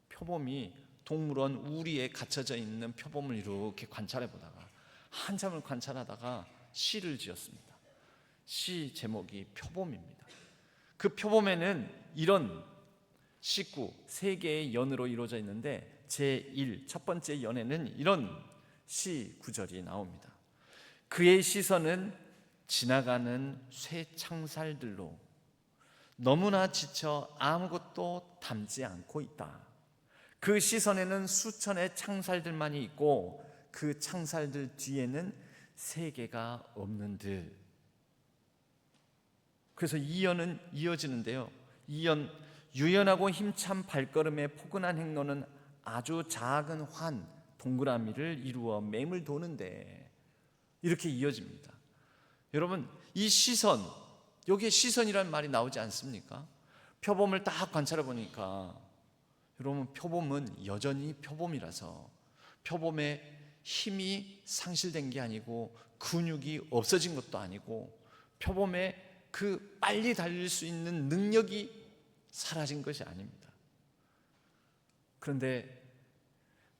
표범이 동물원 우리에 갇혀져 있는 표범을 이렇게 관찰해 보다가 한참을 관찰하다가 시를 지었습니다. 시 제목이 표범입니다. 그 표범에는 이런 식구 3개의 연으로 이루어져 있는데 제1 첫 번째 연에는 이런 시 구절이 나옵니다. 그의 시선은 지나가는 쇠창살들로 너무나 지쳐 아무것도 담지 않고 있다. 그 시선에는 수천의 창살들만이 있고 그 창살들 뒤에는 세계가 없는 듯. 그래서 이 연은 이어지는데요. 이 연, 유연하고 힘찬 발걸음의 포근한 행로는 아주 작은 환 동그라미를 이루어 맴을 도는데 이렇게 이어집니다. 여러분, 이 시선, 여기에 시선이라는 말이 나오지 않습니까? 표범을 딱 관찰해 보니까 여러분, 표범은 여전히 표범이라서 표범의 힘이 상실된 게 아니고 근육이 없어진 것도 아니고 표범의 그 빨리 달릴 수 있는 능력이 사라진 것이 아닙니다. 그런데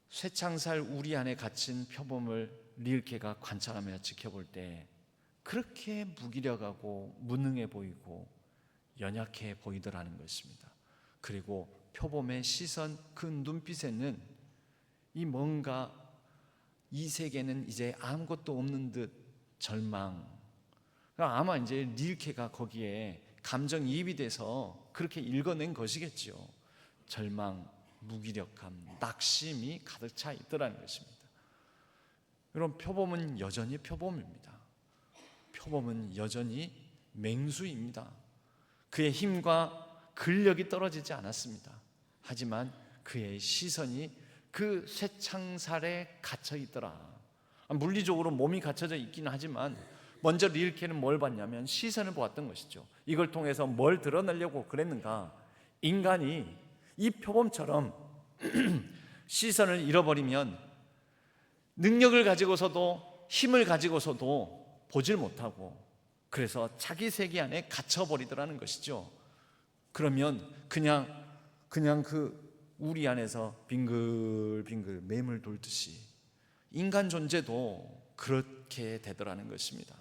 쇠창살 우리 안에 갇힌 표범을 릴케가 관찰하며 지켜볼 때 그렇게 무기력하고 무능해 보이고 연약해 보이더라는 것입니다. 그리고 표범의 시선, 그 눈빛에는 이 세계는 이제 아무것도 없는 듯 절망. 아마 이제 릴케가 거기에 감정이입이 돼서 그렇게 읽어낸 것이겠죠. 절망, 무기력함, 낙심이 가득 차 있더라는 것입니다. 여러분, 표범은 여전히 표범입니다. 표범은 여전히 맹수입니다. 그의 힘과 근력이 떨어지지 않았습니다. 하지만 그의 시선이 그 쇠창살에 갇혀 있더라. 물리적으로 몸이 갇혀져 있기는 하지만 먼저 릴케는 뭘 봤냐면 시선을 보았던 것이죠. 이걸 통해서 뭘 드러내려고 그랬는가? 인간이 이 표범처럼 시선을 잃어버리면 능력을 가지고서도 힘을 가지고서도 보질 못하고 그래서 자기 세계 안에 갇혀버리더라는 것이죠. 그러면 그냥 그 우리 안에서 빙글빙글 매물 돌듯이 인간 존재도 그렇게 되더라는 것입니다.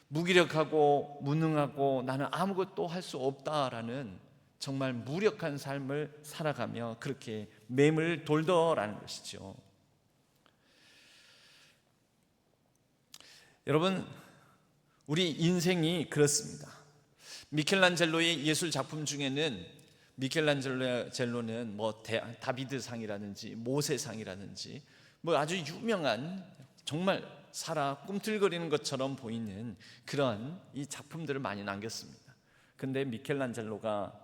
무기력하고 무능하고 나는 아무것도 할 수 없다라는 정말 무력한 삶을 살아가며 그렇게 매물 돌더라는 것이죠. 여러분, 우리 인생이 그렇습니다. 미켈란젤로의 예술 작품 중에는 미켈란젤로는 뭐 다비드상이라든지 모세상이라든지 뭐 아주 유명한 정말 살아 꿈틀거리는 것처럼 보이는 그런 이 작품들을 많이 남겼습니다. 근데 미켈란젤로가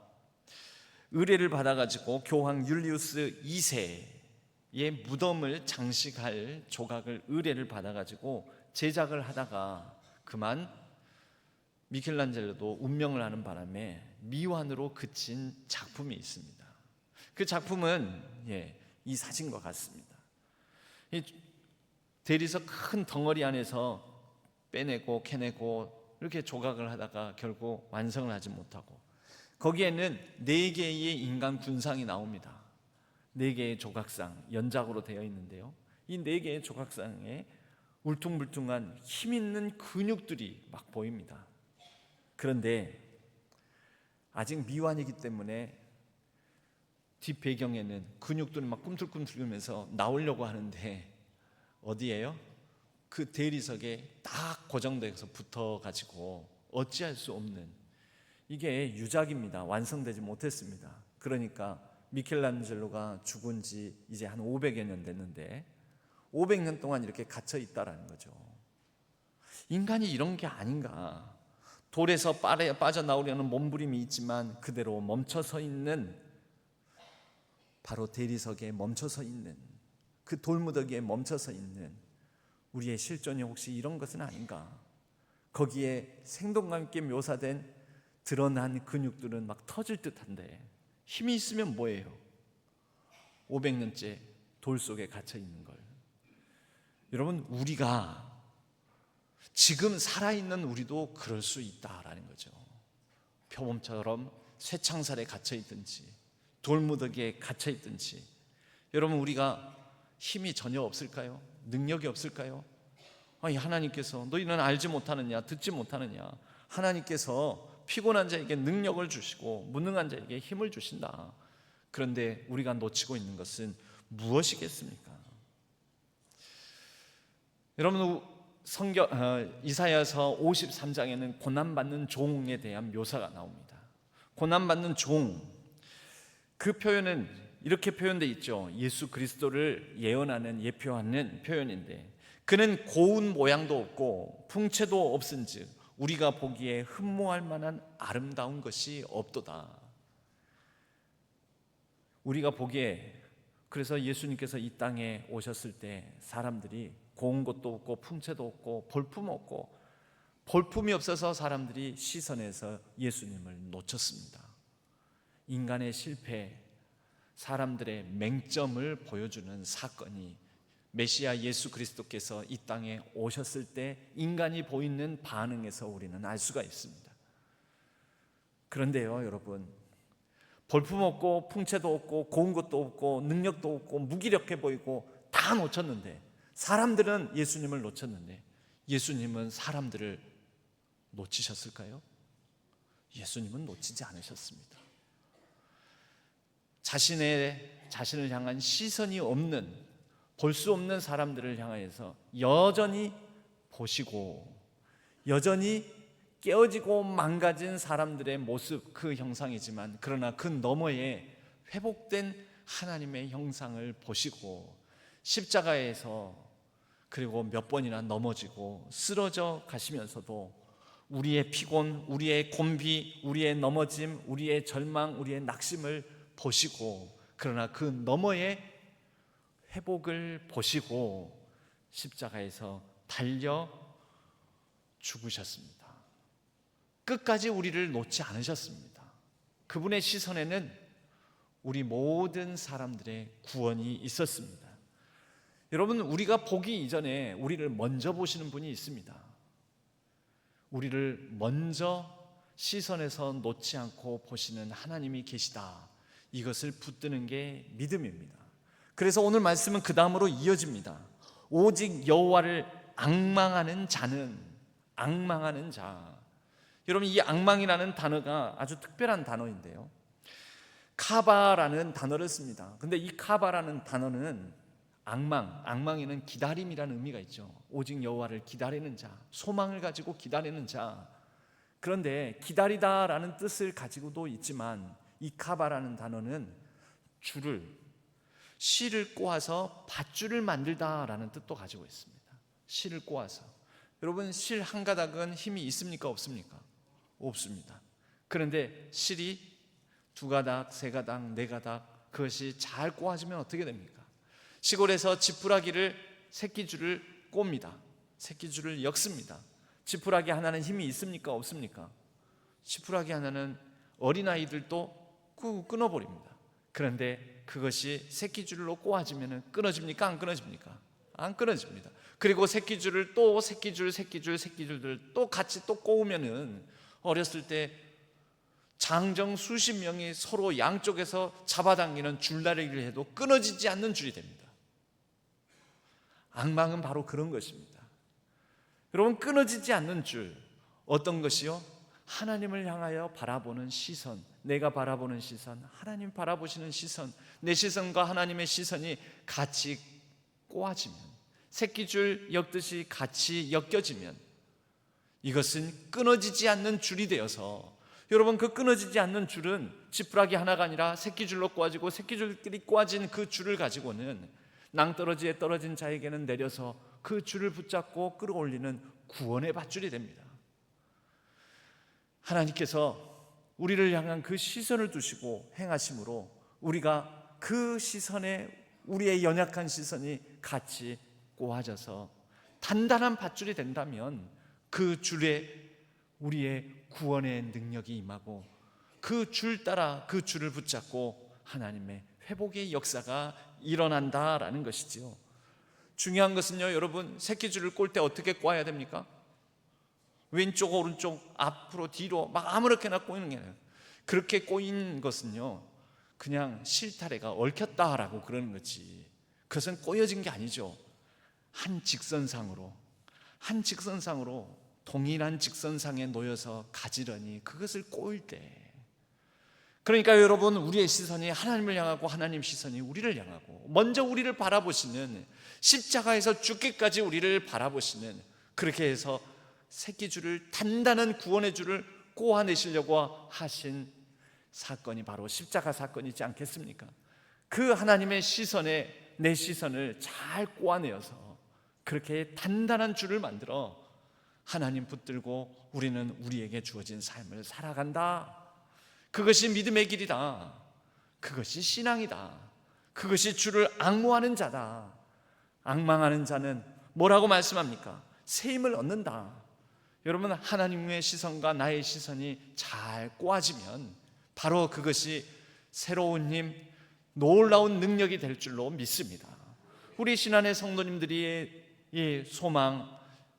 의뢰를 받아가지고 교황 율리우스 2세의 무덤을 장식할 조각을 의뢰를 받아가지고 제작을 하다가 그만 미켈란젤로도 운명을 하는 바람에 미완으로 그친 작품이 있습니다. 그 작품은 이 사진과 같습니다. 이 대리석 큰 덩어리 안에서 빼내고 캐내고 이렇게 조각을 하다가 결국 완성을 하지 못하고 거기에는 4개의 인간 군상이 나옵니다. 4개의 조각상 연작으로 되어 있는데요. 이 4개의 조각상에 울퉁불퉁한 힘있는 근육들이 막 보입니다. 그런데 아직 미완이기 때문에 뒷배경에는 근육들이 막 꿈틀꿈틀거리면서 나오려고 하는데 어디에요? 그 대리석에 딱 고정돼서 붙어가지고 어찌할 수 없는 이게 유작입니다. 완성되지 못했습니다. 그러니까 미켈란젤로가 죽은 지 이제 한 500여 년 됐는데 500년 동안 이렇게 갇혀 있다라는 거죠. 인간이 이런 게 아닌가. 돌에서 빠져나오려는 몸부림이 있지만 그대로 멈춰서 있는, 바로 대리석에 멈춰서 있는, 그 돌무더기에 멈춰서 있는 우리의 실존이 혹시 이런 것은 아닌가. 거기에 생동감 있게 묘사된 드러난 근육들은 막 터질 듯한데 힘이 있으면 뭐예요? 500년째 돌 속에 갇혀 있는 걸. 여러분, 우리가 지금 살아있는 우리도 그럴 수 있다라는 거죠. 표범처럼 쇠창살에 갇혀있든지 돌무더기에 갇혀있든지. 여러분, 우리가 힘이 전혀 없을까요? 능력이 없을까요? 아니, 하나님께서 너희는 알지 못하느냐, 듣지 못하느냐. 하나님께서 피곤한 자에게 능력을 주시고 무능한 자에게 힘을 주신다. 그런데 우리가 놓치고 있는 것은 무엇이겠습니까? 여러분, 이사야서 53장에는 고난받는 종에 대한 묘사가 나옵니다. 고난받는 종, 그 표현은 이렇게 표현되어 있죠. 예수 그리스도를 예언하는, 예표하는 표현인데, 그는 고운 모양도 없고 풍채도 없은즉 우리가 보기에 흠모할 만한 아름다운 것이 없도다. 우리가 보기에, 그래서 예수님께서 이 땅에 오셨을 때 사람들이 고운 것도 없고 풍채도 없고 볼품 없고, 볼품이 없어서 사람들이 시선에서 예수님을 놓쳤습니다. 인간의 실패, 사람들의 맹점을 보여주는 사건이 메시아 예수 그리스도께서 이 땅에 오셨을 때 인간이 보이는 반응에서 우리는 알 수가 있습니다. 그런데요, 여러분, 볼품 없고 풍채도 없고 고운 것도 없고 능력도 없고 무기력해 보이고 다 놓쳤는데, 사람들은 예수님을 놓쳤는데 예수님은 사람들을 놓치셨을까요? 예수님은 놓치지 않으셨습니다. 자신을 향한 시선이 없는, 볼 수 없는 사람들을 향해서 여전히 보시고, 여전히 깨어지고 망가진 사람들의 모습, 그 형상이지만 그러나 그 너머에 회복된 하나님의 형상을 보시고, 십자가에서 그리고 몇 번이나 넘어지고 쓰러져 가시면서도 우리의 피곤, 우리의 곤비, 우리의 넘어짐, 우리의 절망, 우리의 낙심을 보시고, 그러나 그 너머에 회복을 보시고 십자가에서 달려 죽으셨습니다. 끝까지 우리를 놓지 않으셨습니다. 그분의 시선에는 우리 모든 사람들의 구원이 있었습니다. 여러분, 우리가 보기 이전에 우리를 먼저 보시는 분이 있습니다. 우리를 먼저 시선에서 놓지 않고 보시는 하나님이 계시다. 이것을 붙드는 게 믿음입니다. 그래서 오늘 말씀은 그 다음으로 이어집니다. 오직 여호와를 앙망하는 자는, 앙망하는 자. 여러분, 이 앙망이라는 단어가 아주 특별한 단어인데요, 카바라는 단어를 씁니다. 근데 이 카바라는 단어는 앙망에는 기다림이라는 의미가 있죠. 오직 여호와를 기다리는 자, 소망을 가지고 기다리는 자. 그런데 기다리다라는 뜻을 가지고도 있지만 이 카바라는 단어는 실을 꼬아서 밧줄을 만들다라는 뜻도 가지고 있습니다. 실을 꼬아서. 여러분, 실 한 가닥은 힘이 있습니까, 없습니까? 없습니다. 그런데 실이 두 가닥, 세 가닥, 네 가닥, 그것이 잘 꼬아지면 어떻게 됩니까? 시골에서 지푸라기를 새끼줄을 꼽니다. 새끼줄을 엮습니다. 지푸라기 하나는 힘이 있습니까, 없습니까? 지푸라기 하나는 어린아이들도 끊어버립니다. 그런데 그것이 새끼줄로 꼬아지면 끊어집니까, 안 끊어집니까? 안 끊어집니다. 그리고 새끼줄을 또 새끼줄들 또 같이 또 꼬우면은 어렸을 때 장정 수십 명이 서로 양쪽에서 잡아당기는 줄다리기를 해도 끊어지지 않는 줄이 됩니다. 앙망은 바로 그런 것입니다. 여러분, 끊어지지 않는 줄, 어떤 것이요? 하나님을 향하여 바라보는 시선, 내가 바라보는 시선, 하나님 바라보시는 시선, 내 시선과 하나님의 시선이 같이 꼬아지면, 새끼줄 엮듯이 같이 엮여지면 이것은 끊어지지 않는 줄이 되어서, 여러분, 그 끊어지지 않는 줄은 지푸라기 하나가 아니라 새끼줄로 꼬아지고 새끼줄끼리 꼬아진 그 줄을 가지고는 낭떠러지에 떨어진 자에게는 내려서 그 줄을 붙잡고 끌어올리는 구원의 밧줄이 됩니다. 하나님께서 우리를 향한 그 시선을 두시고 행하심으로 우리가 그 시선에, 우리의 연약한 시선이 같이 꼬아져서 단단한 밧줄이 된다면 그 줄에 우리의 구원의 능력이 임하고 그 줄 따라 그 줄을 붙잡고 하나님의 회복의 역사가 일어난다라는 것이지요. 중요한 것은요, 여러분, 새끼줄을 꼴 때 어떻게 꼬아야 됩니까? 왼쪽 오른쪽 앞으로 뒤로 막 아무렇게나 꼬이는 게 아니에요. 그렇게 꼬인 것은요, 그냥 실타래가 얽혔다라고 그러는 거지, 그것은 꼬여진 게 아니죠. 한 직선상으로 동일한 직선상에 놓여서 가지런히 그것을 꼬일 때, 그러니까 여러분, 우리의 시선이 하나님을 향하고 하나님 시선이 우리를 향하고 먼저 우리를 바라보시는, 십자가에서 죽기까지 우리를 바라보시는, 그렇게 해서 새끼줄을, 단단한 구원의 줄을 꼬아내시려고 하신 사건이 바로 십자가 사건이지 않겠습니까? 그 하나님의 시선에 내 시선을 잘 꼬아내어서 그렇게 단단한 줄을 만들어 하나님 붙들고 우리는 우리에게 주어진 삶을 살아간다. 그것이 믿음의 길이다. 그것이 신앙이다. 그것이 주를 앙모하는 자다. 앙망하는 자는 뭐라고 말씀합니까? 새 힘을 얻는다. 여러분, 하나님의 시선과 나의 시선이 잘 꼬아지면 바로 그것이 새로운 힘, 놀라운 능력이 될 줄로 믿습니다. 우리 신안의 성도님들의 이 소망,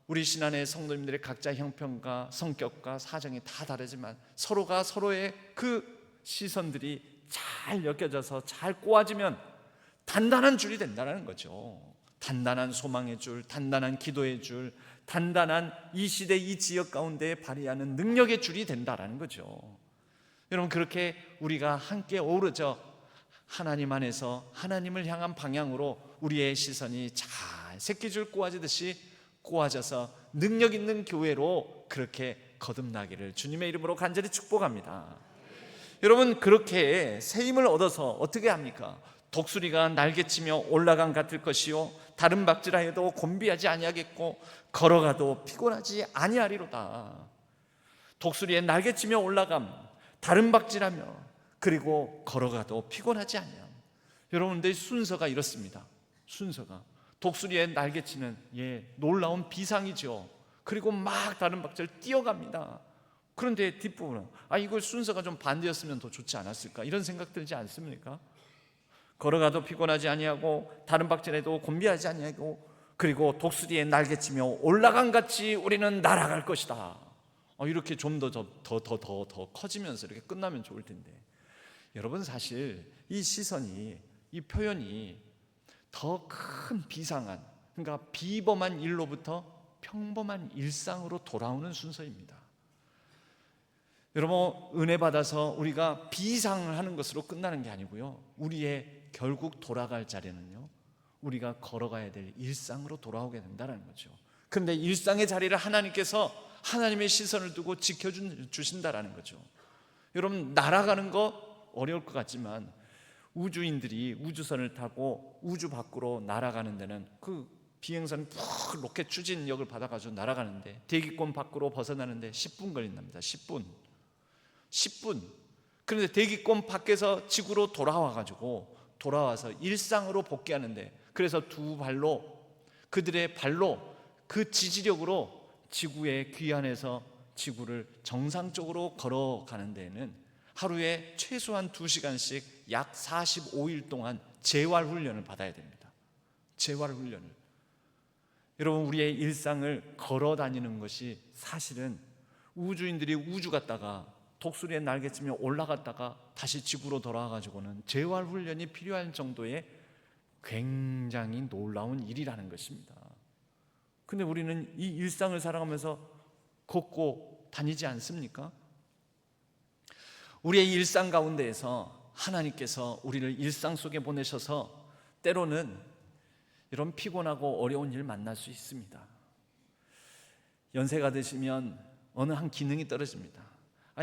우리 신안의 성도님들의 각자 형편과 성격과 사정이 다 다르지만 서로가 서로의 그 시선들이 잘 엮여져서 잘 꼬아지면 단단한 줄이 된다는 거죠. 단단한 소망의 줄, 단단한 기도의 줄, 단단한 이 시대 이 지역 가운데 발휘하는 능력의 줄이 된다는 거죠. 여러분, 그렇게 우리가 함께 어우러져 하나님 안에서 하나님을 향한 방향으로 우리의 시선이 잘 새끼줄 꼬아지듯이 꼬아져서 능력 있는 교회로 그렇게 거듭나기를 주님의 이름으로 간절히 축복합니다. 여러분, 그렇게 새 힘을 얻어서 어떻게 합니까? 독수리가 날개치며 올라감 같을 것이요 다른 박질하여도 곤비하지 아니하겠고 걸어가도 피곤하지 아니하리로다. 독수리의 날개치며 올라감, 다른 박질하며, 그리고 걸어가도 피곤하지 아니함. 여러분들 순서가 이렇습니다. 순서가 독수리의 날개치는 놀라운 비상이죠. 그리고 막 다른 박질 뛰어갑니다. 그런데 뒷부분은 이걸 순서가 좀 반대였으면 더 좋지 않았을까, 이런 생각 들지 않습니까? 걸어가도 피곤하지 아니하고 다른 박질해도 곤비하지 아니하고 그리고 독수리의 날개치며 올라간 같이 우리는 날아갈 것이다. 이렇게 좀 더 커지면서 이렇게 끝나면 좋을 텐데, 여러분 사실 이 시선이, 이 표현이 더 큰 비상한, 그러니까 비범한 일로부터 평범한 일상으로 돌아오는 순서입니다. 여러분, 은혜 받아서 우리가 비상을 하는 것으로 끝나는 게 아니고요, 우리의 결국 돌아갈 자리는요, 우리가 걸어가야 될 일상으로 돌아오게 된다는 거죠. 그런데 일상의 자리를 하나님께서 하나님의 시선을 두고 지켜주신다라는 거죠. 여러분, 날아가는 거 어려울 것 같지만 우주인들이 우주선을 타고 우주 밖으로 날아가는 데는, 그 비행선 푹 로켓 추진력을 받아가지고 날아가는데 대기권 밖으로 벗어나는데 10분 걸린답니다. 10분. 그런데 대기권 밖에서 지구로 돌아와서 일상으로 복귀하는데, 그래서 두 발로, 그들의 발로, 그 지지력으로 지구의 귀환에서 지구를 정상적으로 걸어가는 데에는 하루에 최소한 2시간씩 약 45일 동안 재활훈련을 받아야 됩니다. 재활훈련을. 여러분, 우리의 일상을 걸어 다니는 것이 사실은 우주인들이 우주 갔다가 독수리의 날개치며 올라갔다가 다시 지구로 돌아와가지고는 재활훈련이 필요할 정도의 굉장히 놀라운 일이라는 것입니다. 근데 우리는 이 일상을 살아가면서 걷고 다니지 않습니까? 우리의 일상 가운데에서 하나님께서 우리를 일상 속에 보내셔서 때로는 이런 피곤하고 어려운 일 만날 수 있습니다. 연세가 드시면 어느 한 기능이 떨어집니다.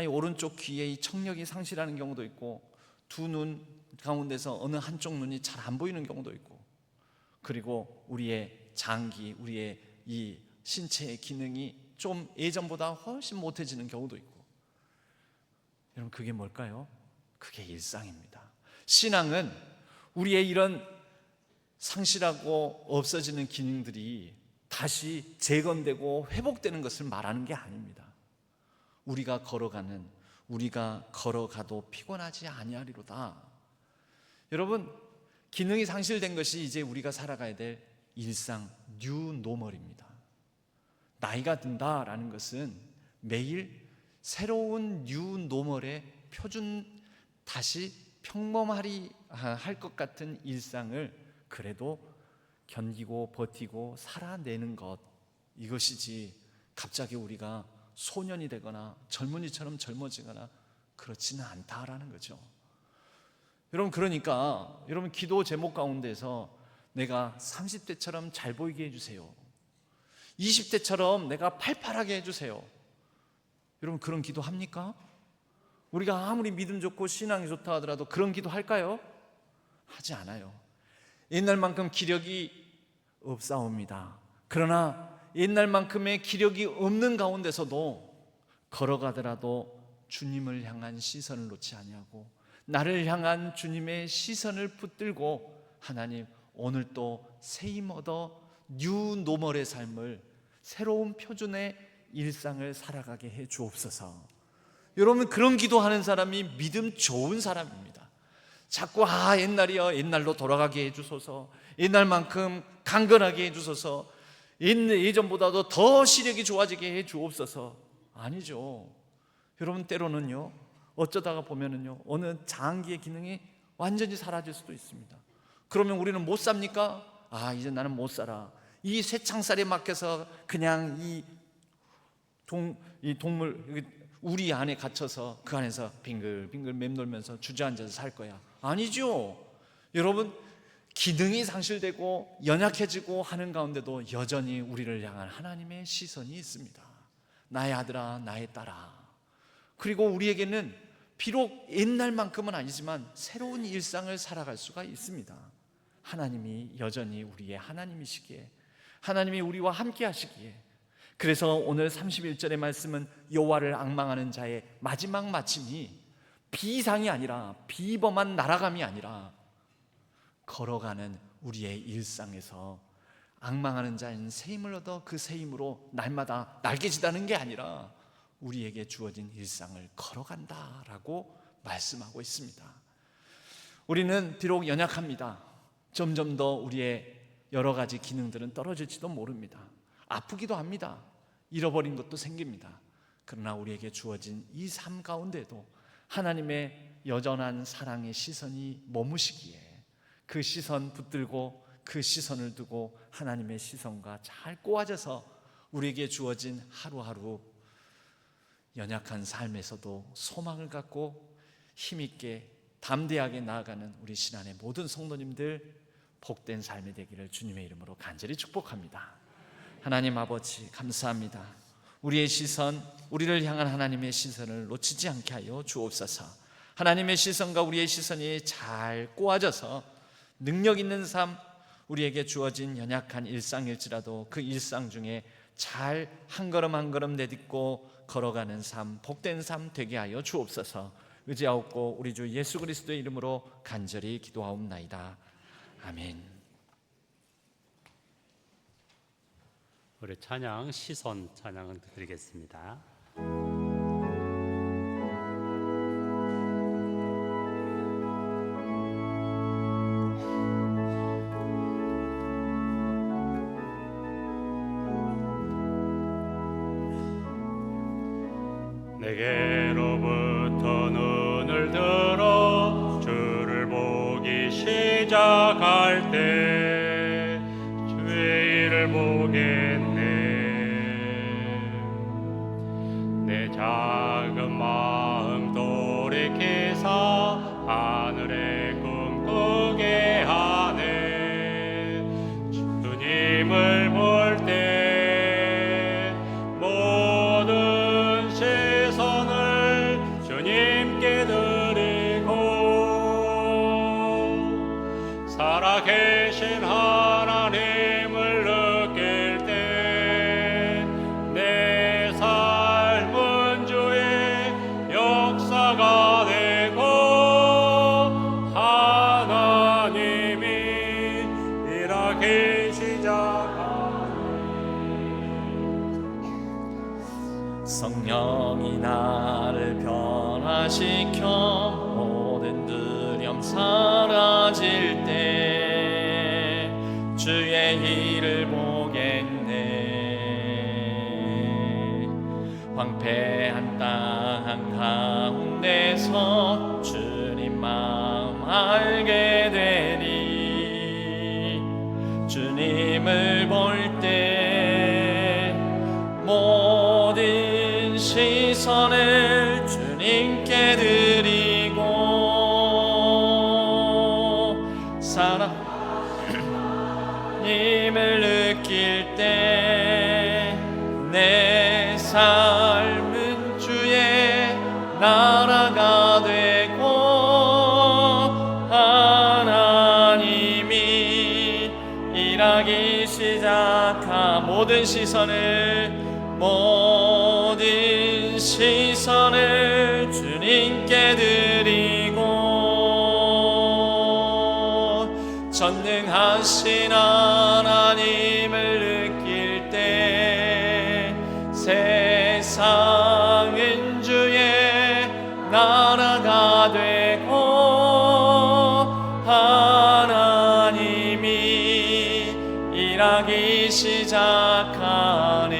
오른쪽 귀에 이 청력이 상실하는 경우도 있고, 두 눈 가운데서 어느 한쪽 눈이 잘 안 보이는 경우도 있고, 그리고 우리의 장기, 우리의 이 신체의 기능이 좀 예전보다 훨씬 못해지는 경우도 있고. 여러분, 그게 뭘까요? 그게 일상입니다. 신앙은 우리의 이런 상실하고 없어지는 기능들이 다시 재건되고 회복되는 것을 말하는 게 아닙니다. 우리가 걸어가도 피곤하지 아니하리로다. 여러분, 기능이 상실된 것이 이제 우리가 살아가야 될 일상, 뉴 노멀입니다. 나이가 든다라는 것은 매일 새로운 뉴 노멀의 표준, 다시 평범하리 할 것 같은 일상을 그래도 견디고 버티고 살아내는 것, 이것이지 갑자기 우리가 소년이 되거나 젊은이처럼 젊어지거나 그렇지는 않다라는 거죠. 여러분, 그러니까 여러분, 기도 제목 가운데서 내가 30대처럼 잘 보이게 해주세요, 20대처럼 내가 팔팔하게 해주세요. 여러분, 그런 기도 합니까? 우리가 아무리 믿음 좋고 신앙이 좋다 하더라도 그런 기도 할까요? 하지 않아요. 옛날만큼 기력이 없사옵니다. 그러나 옛날만큼의 기력이 없는 가운데서도 걸어가더라도 주님을 향한 시선을 놓지 아니하고 나를 향한 주님의 시선을 붙들고, 하나님, 오늘 또 새힘 얻어 뉴 노멀의 삶을, 새로운 표준의 일상을 살아가게 해 주옵소서. 여러분, 그런 기도하는 사람이 믿음 좋은 사람입니다. 자꾸 옛날이요, 옛날로 돌아가게 해 주소서, 옛날만큼 강건하게 해 주소서, 예전보다도 더 시력이 좋아지게 해 주옵소서. 아니죠. 여러분, 때로는요, 어쩌다가 보면은요, 어느 장기의 기능이 완전히 사라질 수도 있습니다. 그러면 우리는 못 삽니까? 이제 나는 못 살아. 이 쇠창살에 막혀서 그냥 이 동물 우리 안에 갇혀서 그 안에서 빙글빙글 맴돌면서 주저앉아서 살 거야. 아니죠. 여러분, 기능이 상실되고 연약해지고 하는 가운데도 여전히 우리를 향한 하나님의 시선이 있습니다. 나의 아들아, 나의 딸아. 그리고 우리에게는 비록 옛날만큼은 아니지만 새로운 일상을 살아갈 수가 있습니다. 하나님이 여전히 우리의 하나님이시기에, 하나님이 우리와 함께 하시기에. 그래서 오늘 31절의 말씀은 여호와를 앙망하는 자의 마지막 마침이 비상이 아니라, 비범한 날아감이 아니라, 걸어가는 우리의 일상에서 앙망하는 자는 새 힘을 얻어 그 새 힘으로 날마다 날개짓하는 게 아니라 우리에게 주어진 일상을 걸어간다라고 말씀하고 있습니다. 우리는 비록 연약합니다. 점점 더 우리의 여러 가지 기능들은 떨어질지도 모릅니다. 아프기도 합니다. 잃어버린 것도 생깁니다. 그러나 우리에게 주어진 이 삶 가운데도 하나님의 여전한 사랑의 시선이 머무시기에 그 시선 붙들고 그 시선을 두고 하나님의 시선과 잘 꼬아져서 우리에게 주어진 하루하루 연약한 삶에서도 소망을 갖고 힘있게 담대하게 나아가는 우리 신안의 모든 성도님들 복된 삶이 되기를 주님의 이름으로 간절히 축복합니다. 하나님 아버지 감사합니다. 우리의 시선, 우리를 향한 하나님의 시선을 놓치지 않게 하여 주옵소서. 하나님의 시선과 우리의 시선이 잘 꼬아져서 능력 있는 삶, 우리에게 주어진 연약한 일상일지라도 그 일상 중에 잘 한 걸음 한 걸음 내딛고 걸어가는 삶, 복된 삶 되게 하여 주옵소서. 의지하옵고 우리 주 예수 그리스도의 이름으로 간절히 기도하옵나이다. 아멘. 우리 찬양 시선 찬양을 드리겠습니다. 내게로부터 눈을 들어 주를 보기 시작할 때 주의 일을 보겠네. 내 작은 마음 돌이키사 하늘의 꿈꾸게 하네. 주님을 볼 때 모든 시선을 주님께 드리고 살아계신 하나님을 느낄 때 내 삶은 주의 역사가 되고 하나님이 일하기 시작하니 성령이 나를 변화시켜 모든 두려움 사라질 때 주의 일을 보겠네. 황폐한 땅 가운데서 주님 마음 알게 되니 주님을 볼 때 모든 시선을 주님께 드리고 하나님을 느낄 때 내 삶은 주의 나라가 되고 하나님이 일하기 시작한 모든 시선을 주님께 드리고 전능하신 하나님을 느낄 때 세상은 주의 나라가 되고 하나님이 일하기 시작하네.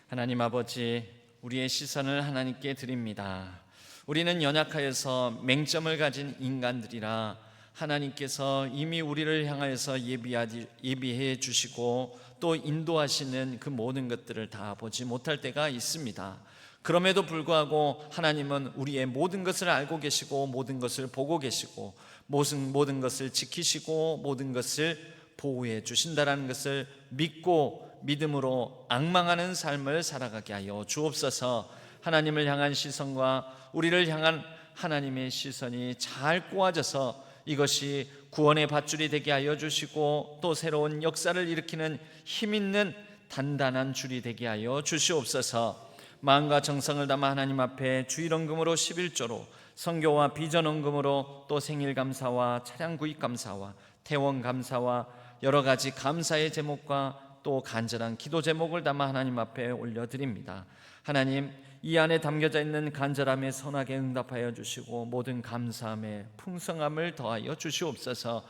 하나님 아버지, 우리의 시선을 하나님께 드립니다. 우리는 연약하여서 맹점을 가진 인간들이라 하나님께서 이미 우리를 향하여서 예비해 주시고 또 인도하시는 그 모든 것들을 다 보지 못할 때가 있습니다. 그럼에도 불구하고 하나님은 우리의 모든 것을 알고 계시고 모든 것을 보고 계시고 모든 것을 지키시고 모든 것을 보호해 주신다라는 것을 믿고 믿음으로 앙망하는 삶을 살아가게 하여 주옵소서. 하나님을 향한 시선과 우리를 향한 하나님의 시선이 잘 꼬아져서 이것이 구원의 밧줄이 되게 하여 주시고 또 새로운 역사를 일으키는 힘있는 단단한 줄이 되게 하여 주시옵소서. 마음과 정성을 담아 하나님 앞에 주일헌금으로 11조로 선교와 비전헌금으로 또 생일감사와 차량구입감사와 퇴원감사와 여러 가지 감사의 제목과 또 간절한 기도 제목을 담아 하나님 앞에 올려드립니다. 하나님, 이 안에 담겨져 있는 간절함에 선하게 응답하여 주시고 모든 감사함에 풍성함을 더하여 주시옵소서.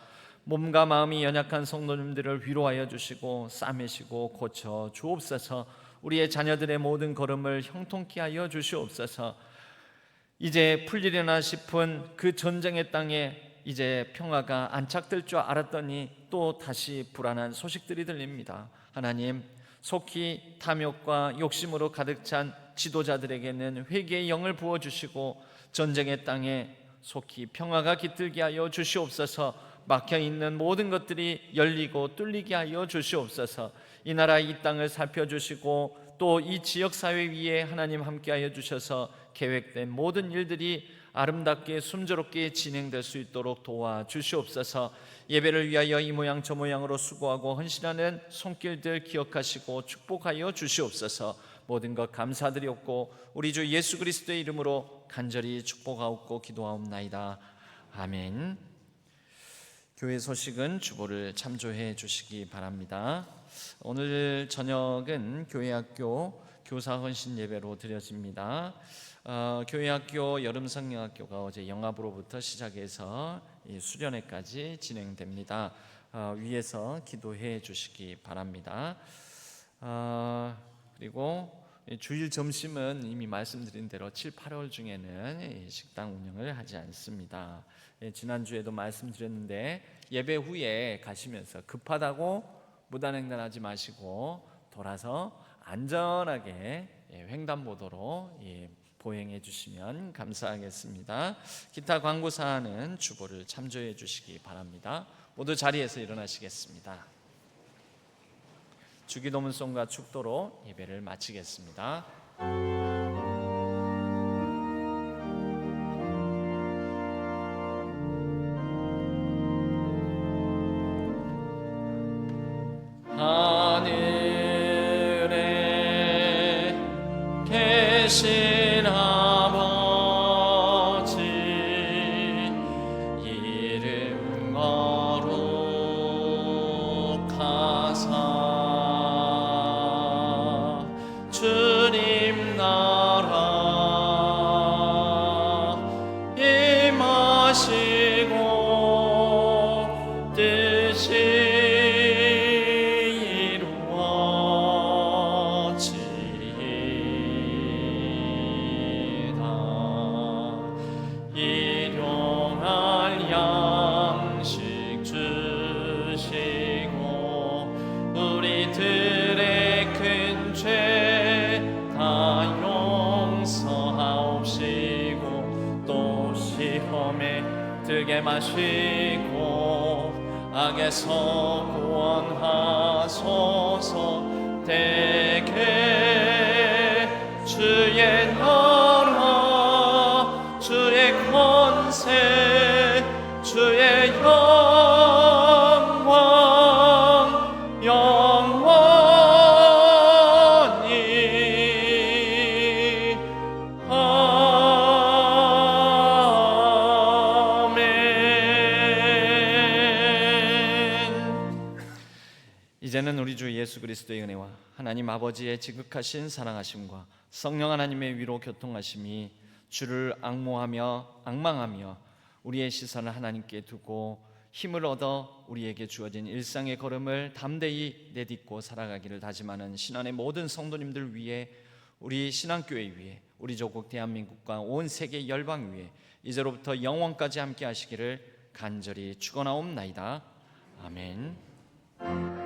몸과 마음이 연약한 성도님들을 위로하여 주시고 싸매시고 고쳐 주옵소서. 우리의 자녀들의 모든 걸음을 형통케 하여 주시옵소서. 이제 풀리려나 싶은 그 전쟁의 땅에 이제 평화가 안착될 줄 알았더니 또 다시 불안한 소식들이 들립니다. 하나님, 속히 탐욕과 욕심으로 가득 찬 지도자들에게는 회개의 영을 부어주시고 전쟁의 땅에 속히 평화가 깃들게 하여 주시옵소서. 막혀있는 모든 것들이 열리고 뚫리게 하여 주시옵소서. 이 나라 이 땅을 살펴주시고 또 이 지역사회 위에 하나님 함께하여 주셔서 계획된 모든 일들이 아름답게 순조롭게 진행될 수 있도록 도와주시옵소서. 예배를 위하여 이 모양 저 모양으로 수고하고 헌신하는 손길들 기억하시고 축복하여 주시옵소서. 모든 것 감사드리옵고 우리 주 예수 그리스도의 이름으로 간절히 축복하옵고 기도하옵나이다. 아멘. 교회 소식은 주보를 참조해 주시기 바랍니다. 오늘 저녁은 교회학교 교사 헌신 예배로 드려집니다. 교회학교 여름성경학교가 어제 영합으로부터 시작해서 수련회까지 진행됩니다. 위에서 기도해 주시기 바랍니다. 그리고 주일 점심은 이미 말씀드린 대로 7, 8월 중에는 식당 운영을 하지 않습니다. 지난주에도 말씀드렸는데 예배 후에 가시면서 급하다고 무단횡단하지 마시고 돌아서 안전하게 횡단보도로 보행해 주시면 감사하겠습니다. 기타 광고 사항은 주보를 참조해 주시기 바랍니다. 모두 자리에서 일어나시겠습니다. 주기도문송과 축도로 예배를 마치겠습니다. 하늘에 계신 아버지 이름 거룩하사 주님 나라 임하시고 뜻이 일용할 양식 주시고 우리들의 큰 죄 다 용서하옵시고 또 시험에 들게 마시고 악에서 구원하소서. 대개 주의 나라 주의 권세 주의 영광 영원히 아멘. 이제는 우리 주 예수 그리스도의 은혜와 하나님 아버지의 지극하신 사랑하심과 성령 하나님의 위로 교통하심이 주를 앙망하며 우리의 시선을 하나님께 두고 힘을 얻어 우리에게 주어진 일상의 걸음을 담대히 내딛고 살아가기를 다짐하는 신안의 모든 성도님들 위해, 우리 신앙교회 위해, 우리 조국 대한민국과 온 세계 열방 위해 이제로부터 영원까지 함께 하시기를 간절히 축원하옵나이다. 아멘.